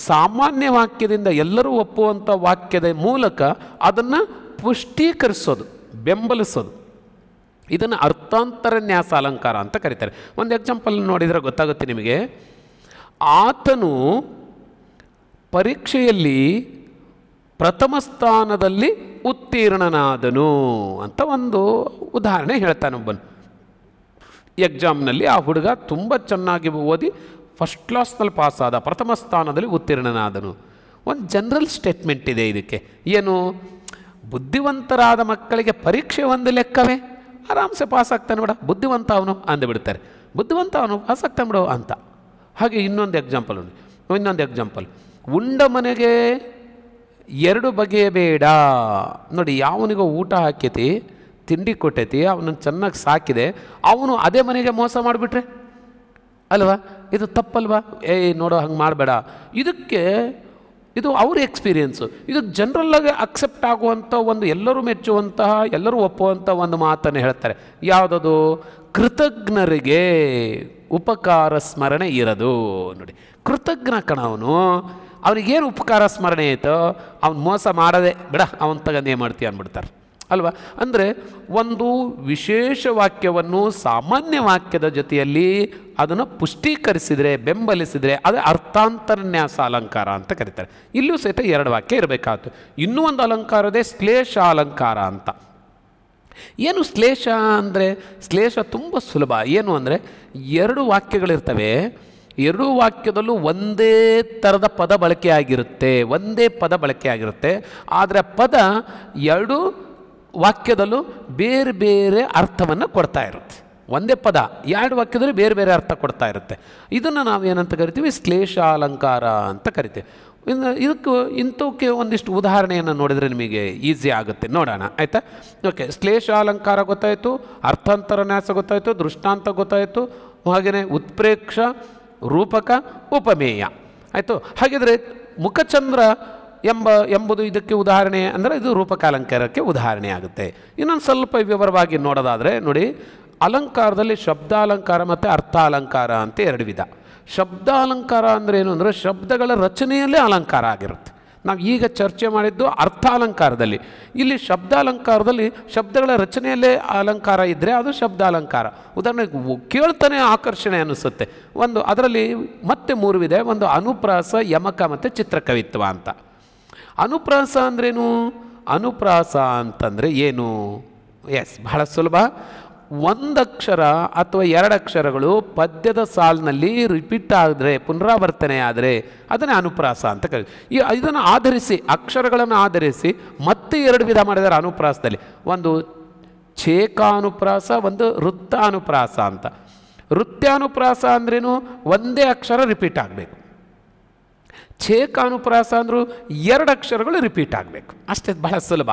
S1: ಸಾಮಾನ್ಯ ವಾಕ್ಯದಿಂದ ಎಲ್ಲರೂ ಒಪ್ಪುವಂಥ ವಾಕ್ಯದ ಮೂಲಕ ಅದನ್ನು ಪುಷ್ಟೀಕರಿಸೋದು, ಬೆಂಬಲಿಸೋದು, ಇದನ್ನು ಅರ್ಥಾಂತರನ್ಯಾಸ ಅಲಂಕಾರ ಅಂತ ಕರೀತಾರೆ. ಒಂದು ಎಕ್ಸಾಂಪಲ್ ನೋಡಿದರೆ ಗೊತ್ತಾಗುತ್ತೆ ನಿಮಗೆ. ಆತನು ಪರೀಕ್ಷೆಯಲ್ಲಿ ಪ್ರಥಮ ಸ್ಥಾನದಲ್ಲಿ ಉತ್ತೀರ್ಣನಾದನು ಅಂತ ಒಂದು ಉದಾಹರಣೆ ಹೇಳ್ತಾನೆ. ಒಬ್ಬನು ಎಕ್ಸಾಮ್ನಲ್ಲಿ ಆ ಹುಡುಗ ತುಂಬ ಚೆನ್ನಾಗಿ ಓದಿ ಫಸ್ಟ್ ಕ್ಲಾಸ್ನಲ್ಲಿ ಪಾಸಾದ, ಪ್ರಥಮ ಸ್ಥಾನದಲ್ಲಿ ಉತ್ತೀರ್ಣನಾದನು. ಒಂದು ಜನರಲ್ ಸ್ಟೇಟ್ಮೆಂಟ್ ಇದೆ ಇದಕ್ಕೆ. ಏನು? ಬುದ್ಧಿವಂತರಾದ ಮಕ್ಕಳಿಗೆ ಪರೀಕ್ಷೆ ಒಂದು ಲೆಕ್ಕವೇ, ಆರಾಮ್ಸೆ ಪಾಸ್ ಆಗ್ತಾನೆ ಬಿಡ, ಬುದ್ಧಿವಂತ ಅವನು ಅಂದುಬಿಡ್ತಾರೆ. ಬುದ್ಧಿವಂತ ಅವನು ಪಾಸ್ ಆಗ್ತಾನೆ ಬಿಡು ಅಂತ. ಹಾಗೆ ಇನ್ನೊಂದು ಎಕ್ಸಾಂಪಲ್, ಉಂಡ ಮನೆಗೆ ಎರಡು ಬಗೆಯ ಬೇಡ. ನೋಡಿ, ಯಾವನಿಗೋ ಊಟ ಹಾಕೈತಿ, ತಿಂಡಿ ಕೊಟ್ಟೈತಿ, ಅವನನ್ನು ಚೆನ್ನಾಗಿ ಸಾಕಿದೆ, ಅವನು ಅದೇ ಮನೆಗೆ ಮೋಸ ಮಾಡಿಬಿಟ್ರೆ ಅಲ್ವಾ? ಇದು ತಪ್ಪಲ್ವಾ? ನೋಡೋ ಹಂಗೆ ಮಾಡಬೇಡ. ಇದು ಅವ್ರ ಎಕ್ಸ್ಪೀರಿಯೆನ್ಸು. ಇದು ಜನರಲ್ಲಾಗಿ ಅಕ್ಸೆಪ್ಟ್ ಆಗುವಂಥ ಒಂದು, ಎಲ್ಲರೂ ಮೆಚ್ಚುವಂತಹ, ಎಲ್ಲರೂ ಒಪ್ಪುವಂಥ ಒಂದು ಮಾತನ್ನು ಹೇಳ್ತಾರೆ. ಯಾವುದದು? ಕೃತಜ್ಞರಿಗೆ ಉಪಕಾರ ಸ್ಮರಣೆ ಇರೋದು. ನೋಡಿ, ಕೃತಜ್ಞ ಕಣ ಅವನಿಗೇನು ಉಪಕಾರ ಸ್ಮರಣೆ ಆಯಿತೋ ಅವ್ನು ಮೋಸ ಮಾಡದೆ ಬಿಡ, ಅವನ ತಗೊಂಡೇ ಮಾಡ್ತೀಯ ಅಂದ್ಬಿಡ್ತಾರೆ ಅಲ್ವಾ? ಅಂದರೆ ಒಂದು ವಿಶೇಷ ವಾಕ್ಯವನ್ನು ಸಾಮಾನ್ಯ ವಾಕ್ಯದ ಜೊತೆಯಲ್ಲಿ ಅದನ್ನು ಪುಷ್ಟೀಕರಿಸಿದರೆ, ಬೆಂಬಲಿಸಿದರೆ ಅದು ಅರ್ಥಾಂತರನ್ಯಾಸ ಅಲಂಕಾರ ಅಂತ ಕರೀತಾರೆ. ಇಲ್ಲೂ ಸಹಿತ ಎರಡು ವಾಕ್ಯ ಇರಬೇಕಾಯ್ತು. ಇನ್ನೂ ಒಂದು ಅಲಂಕಾರದೇ ಶ್ಲೇಷ ಅಲಂಕಾರ ಅಂತ. ಏನು ಶ್ಲೇಷ ಅಂದರೆ? ಶ್ಲೇಷ ತುಂಬ ಸುಲಭ. ಏನು ಅಂದರೆ, ಎರಡು ವಾಕ್ಯಗಳಿರ್ತವೆ, ಎರಡೂ ವಾಕ್ಯದಲ್ಲೂ ಒಂದೇ ಥರದ ಪದ ಬಳಕೆಯಾಗಿರುತ್ತೆ. ಆದರೆ ಪದ ಎರಡು ವಾಕ್ಯದಲ್ಲೂ ಬೇರೆ ಬೇರೆ ಅರ್ಥವನ್ನು ಕೊಡ್ತಾ ಇರುತ್ತೆ. ಒಂದೇ ಪದ ಎರಡು ವಾಕ್ಯದಲ್ಲಿ ಬೇರೆ ಬೇರೆ ಅರ್ಥ ಕೊಡ್ತಾ ಇರುತ್ತೆ. ಇದನ್ನು ನಾವು ಏನಂತ ಕರಿತೀವಿ? ಶ್ಲೇಷ ಅಲಂಕಾರ ಅಂತ ಕರಿತೀವಿ. ಇಂಥವಕ್ಕೆ ಒಂದಿಷ್ಟು ಉದಾಹರಣೆಯನ್ನು ನೋಡಿದರೆ ನಿಮಗೆ ಈಸಿ ಆಗುತ್ತೆ. ನೋಡೋಣ, ಆಯಿತಾ? ಓಕೆ, ಶ್ಲೇಷ ಅಲಂಕಾರ ಗೊತ್ತಾಯಿತು, ಅರ್ಥಾಂತರನ್ಯಾಸ ಗೊತ್ತಾಯಿತು, ದೃಷ್ಟಾಂತ ಗೊತ್ತಾಯಿತು, ಹಾಗೆಯೇ ಉತ್ಪ್ರೇಕ್ಷ, ರೂಪಕ, ಉಪಮೇಯ ಆಯಿತು. ಹಾಗಿದ್ರೆ ಮುಖಚಂದ್ರ ಎಂಬುದು ಇದಕ್ಕೆ ಉದಾಹರಣೆ ಅಂದರೆ ಇದು ರೂಪಕಾಲಂಕಾರಕ್ಕೆ ಉದಾಹರಣೆ ಆಗುತ್ತೆ. ಇನ್ನೊಂದು ಸ್ವಲ್ಪ ವಿವರವಾಗಿ ನೋಡೋದಾದರೆ ನೋಡಿ, ಅಲಂಕಾರದಲ್ಲಿ ಶಬ್ದಾಲಂಕಾರ ಮತ್ತು ಅರ್ಥಾಲಂಕಾರ ಅಂತ ಎರಡು ವಿಧ. ಶಬ್ದಾಲಂಕಾರ ಅಂದರೆ ಏನು ಅಂದರೆ ಶಬ್ದಗಳ ರಚನೆಯಲ್ಲೇ ಅಲಂಕಾರ ಆಗಿರುತ್ತೆ. ನಾವು ಈಗ ಚರ್ಚೆ ಮಾಡಿದ್ದು ಅರ್ಥಾಲಂಕಾರದಲ್ಲಿ. ಇಲ್ಲಿ ಶಬ್ದಾಲಂಕಾರದಲ್ಲಿ ಶಬ್ದಗಳ ರಚನೆಯಲ್ಲೇ ಅಲಂಕಾರ ಇದ್ದರೆ ಅದು ಶಬ್ದಾಲಂಕಾರ. ಉದಾಹರಣೆಗೆ ಕೇಳ್ತಾನೆ ಆಕರ್ಷಣೆ ಅನ್ನಿಸುತ್ತೆ. ಅದರಲ್ಲಿ ಮತ್ತೆ ಮೂರು ವಿಧ. ಒಂದು ಅನುಪ್ರಾಸ, ಯಮಕ ಮತ್ತು ಚಿತ್ರಕವಿತ್ವ ಅಂತ. ಅನುಪ್ರಾಸ ಅಂದ್ರೇನು? ಅನುಪ್ರಾಸ ಅಂತಂದರೆ ಏನು? ಬಹಳ ಸುಲಭ. ಒಂದಕ್ಷರ ಅಥವಾ ಎರಡಕ್ಷರಗಳು ಪದ್ಯದ ಸಾಲಿನಲ್ಲಿ ರಿಪೀಟ್ ಆದರೆ, ಪುನರಾವರ್ತನೆ ಆದರೆ ಅದನ್ನೇ ಅನುಪ್ರಾಸ ಅಂತ ಕರೀತೀವಿ. ಇದನ್ನು ಆಧರಿಸಿ, ಅಕ್ಷರಗಳನ್ನು ಆಧರಿಸಿ ಮತ್ತೆ ಎರಡು ವಿಧ ಮಾಡಿದ್ದಾರೆ ಅನುಪ್ರಾಸದಲ್ಲಿ. ಒಂದು ಛೇಕಾನುಪ್ರಾಸ, ಒಂದು ವೃತ್ತಾನುಪ್ರಾಸ ಅಂತ. ವೃತ್ತಾನುಪ್ರಾಸ ಅಂದ್ರೇನು? ಒಂದೇ ಅಕ್ಷರ ರಿಪೀಟ್ ಆಗಬೇಕು. ಛೇಕಾನುಪ್ರಾಸ ಅಂದರೂ ಎರಡು ಅಕ್ಷರಗಳು ರಿಪೀಟ್ ಆಗಬೇಕು. ಅಷ್ಟೇ, ಬಹಳ ಸುಲಭ.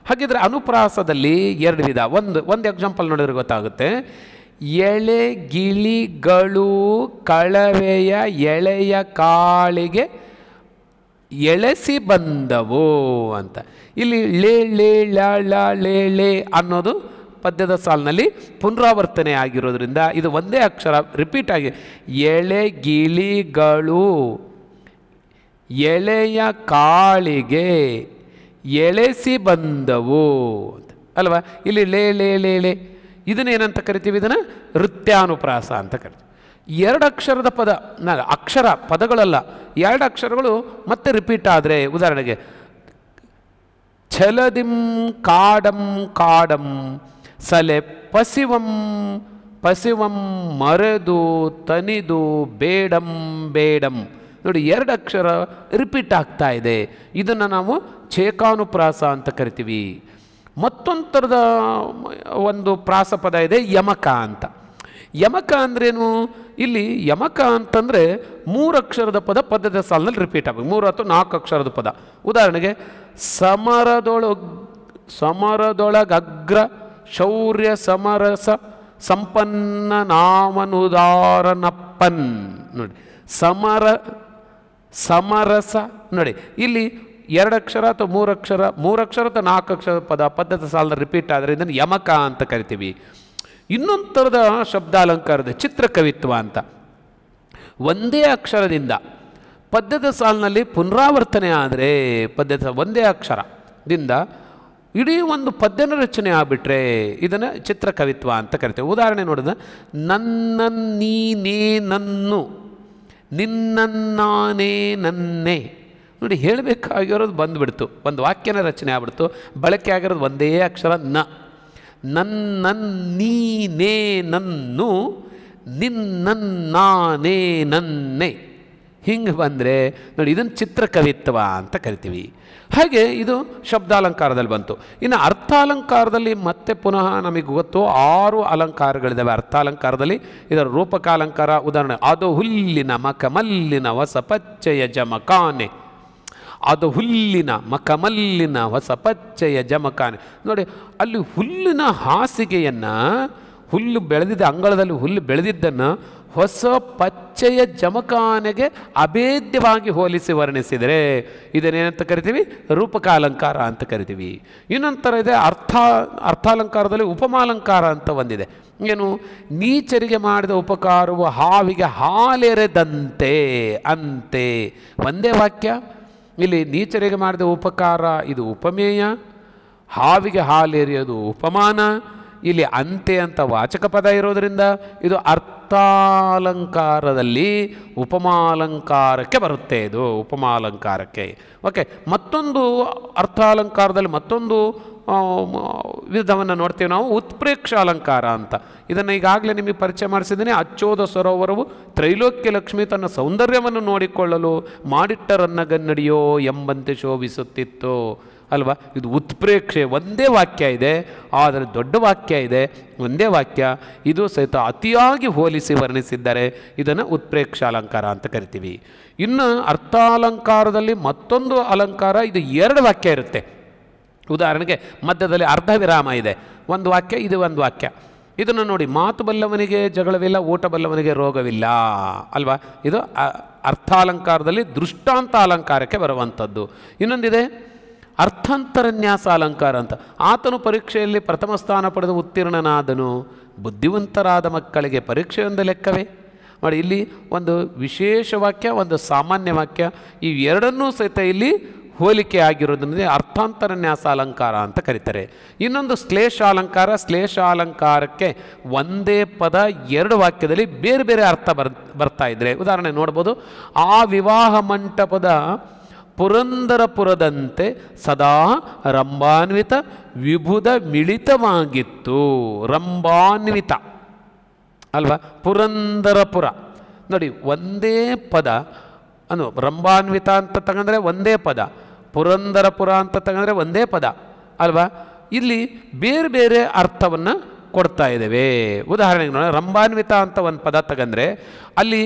S1: ಹಾಗಿದ್ರೆ ಅನುಪ್ರಾಸದಲ್ಲಿ ಎರಡು ವಿಧ. ಒಂದು ಎಕ್ಸಾಂಪಲ್ ನೋಡಿದ್ರೆ ಗೊತ್ತಾಗುತ್ತೆ. ಎಳೆ ಗಿಳಿಗಳು ಕಳವೆಯ ಎಳೆಯ ಕಾಳಿಗೆ ಎಳೆಸಿ ಬಂದವು ಅಂತ. ಇಲ್ಲಿ ಲೇ ಲೇ ಲೇ ಲೇ ಅನ್ನೋದು ಪದ್ಯದ ಸಾಲಿನಲ್ಲಿ ಪುನರಾವರ್ತನೆ ಆಗಿರೋದ್ರಿಂದ ಇದು ಒಂದೇ ಅಕ್ಷರ ರಿಪೀಟ್ ಆಗಿ ಎಳೆ ಗಿಳಿಗಳು ಎಳೆಯ ಕಾಳಿಗೆ ಎಳೆಸಿ ಬಂದವು ಅಲ್ವಾ? ಇಲ್ಲಿ ಲೇ ಲೇ ಲೇ ಲೇ ಇದನ್ನೇನಂತ ಕರಿತೀವಿ? ಇದನ್ನು ವೃತ್ತಾನುಪ್ರಾಸ ಅಂತ ಕರಿತೀವಿ. ಎರಡು ಅಕ್ಷರದ ಪದ, ಅಕ್ಷರ ಪದಗಳಲ್ಲ, ಎರಡು ಅಕ್ಷರಗಳು ಮತ್ತೆ ರಿಪೀಟ್ ಆದರೆ, ಉದಾಹರಣೆಗೆ ಛಲದಿಂ ಕಾಡಂ ಕಾಡಂ ಸಲೆ ಪಸಿವಂ ಪಸಿವಂ ಮರೆದು ತನಿದು ಬೇಡಂ ಬೇಡಂ. ನೋಡಿ, ಎರಡು ಅಕ್ಷರ ರಿಪೀಟ್ ಆಗ್ತಾ ಇದೆ. ಇದನ್ನು ನಾವು ಛೇಕಾನುಪ್ರಾಸ ಅಂತ ಕರಿತೀವಿ. ಮತ್ತೊಂದು ಥರದ ಒಂದು ಪ್ರಾಸಪದ ಇದೆ, ಯಮಕ ಅಂತ. ಯಮಕ ಅಂದ್ರೇನು? ಇಲ್ಲಿ ಯಮಕ ಅಂತಂದರೆ ಮೂರು ಅಕ್ಷರದ ಪದ ಪದ್ಯದ ಸಾಲಿನಲ್ಲಿ ರಿಪೀಟ್ ಆಗಬೇಕು. 3 ಅಥವಾ 4 ಅಕ್ಷರದ ಪದ. ಉದಾಹರಣೆಗೆ ಸಮರದೊಳಗಗ್ರ ಶೌರ್ಯ ಸಮರಸ ಸಂಪನ್ನ ನಾಮನುದಾರನಪ್ಪನ್. ನೋಡಿ, ಸಮರಸ ನೋಡಿ, ಇಲ್ಲಿ ಎರಡು ಅಕ್ಷರ ಅಥವಾ ಮೂರಕ್ಷರ ಅಥವಾ 4 ಅಕ್ಷರ ಪದ ಪದ್ಧತಿ ಸಾಲದಲ್ಲಿ ರಿಪೀಟ್ ಆದರೆ ಇದನ್ನು ಯಮಕ ಅಂತ ಕರಿತೀವಿ. ಇನ್ನೊಂದು ಥರದ ಶಬ್ದಾಲಂಕಾರದ ಚಿತ್ರಕವಿತ್ವ ಅಂತ. ಒಂದೇ ಅಕ್ಷರದಿಂದ ಪದ್ಯದ ಸಾಲಿನಲ್ಲಿ ಪುನರಾವರ್ತನೆ ಆದರೆ ಪದ್ಯದ ಒಂದೇ ಅಕ್ಷರದಿಂದ ಇಡೀ ಒಂದು ಪದ್ಯನ ರಚನೆ ಆಗಿಬಿಟ್ರೆ ಇದನ್ನು ಚಿತ್ರಕವಿತ್ವ ಅಂತ ಕರಿತೇವೆ. ಉದಾಹರಣೆ ನೋಡಿದ್ರೆ ನನ್ನೀನೇ ನನ್ನು, ನಿನ್ನನ್ನಾನೇ ನನ್ನೇ. ನೋಡಿ, ಹೇಳಬೇಕಾಗಿರೋದು ಬಂದುಬಿಡ್ತು, ಒಂದು ವಾಕ್ಯನ ರಚನೆ ಆಗ್ಬಿಡ್ತು. ಬಳಕೆ ಆಗಿರೋದು ಒಂದೇ ಅಕ್ಷರ ನ. ನನ್ನೀನೇ ನನ್ನು, ನಿನ್ನನ್ನಾನೇ ನನ್ನೇ. ಹಿಂಗೆ ಬಂದರೆ ನೋಡಿ, ಇದನ್ನು ಚಿತ್ರಕವಿತ್ವ ಅಂತ ಕರಿತೀವಿ. ಹಾಗೆ ಇದು ಶಬ್ದಾಲಂಕಾರದಲ್ಲಿ ಬಂತು. ಇನ್ನು ಅರ್ಥಾಲಂಕಾರದಲ್ಲಿ ಮತ್ತೆ ಪುನಃ ನಮಗೆ ಗೊತ್ತು 6 ಅಲಂಕಾರಗಳಿದ್ದಾವೆ ಅರ್ಥಾಲಂಕಾರದಲ್ಲಿ. ಇದರ ರೂಪಕಾಲಂಕಾರ ಉದಾಹರಣೆ ಅದು ಹುಲ್ಲಿನ ಮಕಮಲ್ಲಿನ ಹೊಸ ಪಚ್ಚೆಯ ಜಮಕಾನೆ. ಅದು ಹುಲ್ಲಿನ ಮಕಮಲ್ಲಿನ ಹೊಸ ಪಚ್ಚೆಯ ಜಮಕಾನೆ. ನೋಡಿ, ಅಲ್ಲಿ ಹುಲ್ಲಿನ ಹಾಸಿಗೆಯನ್ನು, ಹುಲ್ಲು ಬೆಳೆದಿದ್ದ ಅಂಗಳದಲ್ಲಿ ಹುಲ್ಲು ಬೆಳೆದಿದ್ದನ್ನು ಹೊಸ ಪಚ್ಚೆಯ ಜಮಖಾನೆಗೆ ಅಭೇದ್ಯವಾಗಿ ಹೋಲಿಸಿ ವರ್ಣಿಸಿದರೆ ಇದನ್ನೇನಂತ ಕರಿತೀವಿ? ರೂಪಕಾಲಂಕಾರ ಅಂತ ಕರಿತೀವಿ. ಇನ್ನೊಂಥರ ಇದೆ ಅರ್ಥಾಲಂಕಾರದಲ್ಲಿ ಉಪಮಾಲಂಕಾರ ಅಂತ ಒಂದಿದೆ. ಏನು? ನೀಚರಿಗೆ ಮಾಡಿದ ಉಪಕಾರವು ಹಾವಿಗೆ ಹಾಲೆರೆದಂತೆ ಅಂತೆ. ಒಂದೇ ವಾಕ್ಯ. ಇಲ್ಲಿ ನೀಚರಿಗೆ ಮಾಡಿದ ಉಪಕಾರ ಇದು ಉಪಮೇಯ, ಹಾವಿಗೆ ಹಾಲೆರೆಯೋದು ಉಪಮಾನ, ಇಲ್ಲಿ ಅಂತೆ ಅಂತ ವಾಚಕ ಪದ ಇರೋದರಿಂದ ಇದು ಅರ್ಥಾಲಂಕಾರದಲ್ಲಿ ಉಪಮಾಲಂಕಾರಕ್ಕೆ ಬರುತ್ತೆ. ಇದು ಉಪಮಾಲಂಕಾರಕ್ಕೆ. ಓಕೆ, ಮತ್ತೊಂದು ಅರ್ಥಾಲಂಕಾರದಲ್ಲಿ ಮತ್ತೊಂದು ವಿಧವನ್ನು ನೋಡ್ತೀವಿ ನಾವು, ಉತ್ಪ್ರೇಕ್ಷ ಅಲಂಕಾರ ಅಂತ. ಇದನ್ನು ಈಗಾಗಲೇ ನಿಮಗೆ ಪರಿಚಯ ಮಾಡಿಸಿದ್ದೀನಿ. ಅಚ್ಚೋದ ಸರೋವರವು ತ್ರೈಲೋಕ್ಯ ಲಕ್ಷ್ಮಿ ತನ್ನ ಸೌಂದರ್ಯವನ್ನು ನೋಡಿಕೊಳ್ಳಲು ಮಾಡಿಟ್ಟರನ್ನಗನ್ನಡಿಯೋ ಎಂಬಂತೆ ಶೋಭಿಸುತ್ತಿತ್ತು ಅಲ್ವಾ? ಇದು ಉತ್ಪ್ರೇಕ್ಷೆ. ಒಂದೇ ವಾಕ್ಯ ಇದೆ, ಆದರೆ ದೊಡ್ಡ ವಾಕ್ಯ ಇದೆ, ಒಂದೇ ವಾಕ್ಯ. ಇದು ಸಹಿತ ಅತಿಯಾಗಿ ಹೋಲಿಸಿ ವರ್ಣಿಸಿದ್ದಾರೆ. ಇದನ್ನು ಉತ್ಪ್ರೇಕ್ಷ ಅಲಂಕಾರ ಅಂತ ಕರಿತೀವಿ. ಇನ್ನು ಅರ್ಥಾಲಂಕಾರದಲ್ಲಿ ಮತ್ತೊಂದು ಅಲಂಕಾರ, ಇದು 2 ವಾಕ್ಯ ಇರುತ್ತೆ. ಉದಾಹರಣೆಗೆ ಮಧ್ಯದಲ್ಲಿ ಅರ್ಧ ವಿರಾಮ ಇದೆ, ಒಂದು ವಾಕ್ಯ, ಇದು ಒಂದು ವಾಕ್ಯ. ಇದನ್ನು ನೋಡಿ, ಮಾತು ಬಲ್ಲವನಿಗೆ ಜಗಳವಿಲ್ಲ, ಊಟ ಬಲ್ಲವನಿಗೆ ರೋಗವಿಲ್ಲ ಅಲ್ವಾ? ಇದು ಅರ್ಥಾಲಂಕಾರದಲ್ಲಿ ದೃಷ್ಟಾಂತ ಅಲಂಕಾರಕ್ಕೆ ಬರುವಂಥದ್ದು. ಇನ್ನೊಂದಿದೆ ಅರ್ಥಾಂತರನ್ಯಾಸ ಅಲಂಕಾರ ಅಂತ. ಆತನು ಪರೀಕ್ಷೆಯಲ್ಲಿ ಪ್ರಥಮ ಸ್ಥಾನ ಪಡೆದು ಉತ್ತೀರ್ಣನಾದನು, ಬುದ್ಧಿವಂತರಾದ ಮಕ್ಕಳಿಗೆ ಪರೀಕ್ಷೆಯೊಂದು ಲೆಕ್ಕವೇ. ನೋಡಿ, ಇಲ್ಲಿ ಒಂದು ವಿಶೇಷ ವಾಕ್ಯ, ಒಂದು ಸಾಮಾನ್ಯ ವಾಕ್ಯ, ಈ ಎರಡನ್ನೂ ಸಹಿತ ಇಲ್ಲಿ ಹೋಲಿಕೆ ಆಗಿರೋದ್ರಿಂದ ಅರ್ಥಾಂತರನ್ಯಾಸ ಅಲಂಕಾರ ಅಂತ ಕರೀತಾರೆ. ಇನ್ನೊಂದು ಶ್ಲೇಷಾಲಂಕಾರ. ಶ್ಲೇಷಾಲಂಕಾರಕ್ಕೆ ಒಂದೇ ಪದ 2 ವಾಕ್ಯದಲ್ಲಿ ಬೇರೆ ಬೇರೆ ಅರ್ಥ ಬರ್ತಾ ಇದ್ರೆ ಉದಾಹರಣೆ ನೋಡ್ಬೋದು. ಆ ವಿವಾಹ ಮಂಟಪದ ಪುರಂದರಪುರದಂತೆ ಸದಾ ರಂಭಾನ್ವಿತ ವಿಭುಧ ಮಿಳಿತವಾಗಿತ್ತು. ರಂಭಾನ್ವಿತ ಅಲ್ವಾ? ಪುರಂದರಪುರ. ನೋಡಿ, ಒಂದೇ ಪದ ರಂಭಾನ್ವಿತ ಅಂತ ತಗೊಂಡ್ರೆ ಒಂದೇ ಪದ, ಪುರಂದರಪುರ ಅಂತ ತಗೊಂಡ್ರೆ ಒಂದೇ ಪದ ಅಲ್ವಾ? ಇಲ್ಲಿ ಬೇರೆ ಬೇರೆ ಅರ್ಥವನ್ನು ಕೊಡ್ತಾ ಇದ್ದೇವೆ. ಉದಾಹರಣೆಗೆ ನೋಡಿ, ರಂಭಾನ್ವಿತ ಅಂತ ಒಂದು ಪದ ತಗೊಂಡ್ರೆ ಅಲ್ಲಿ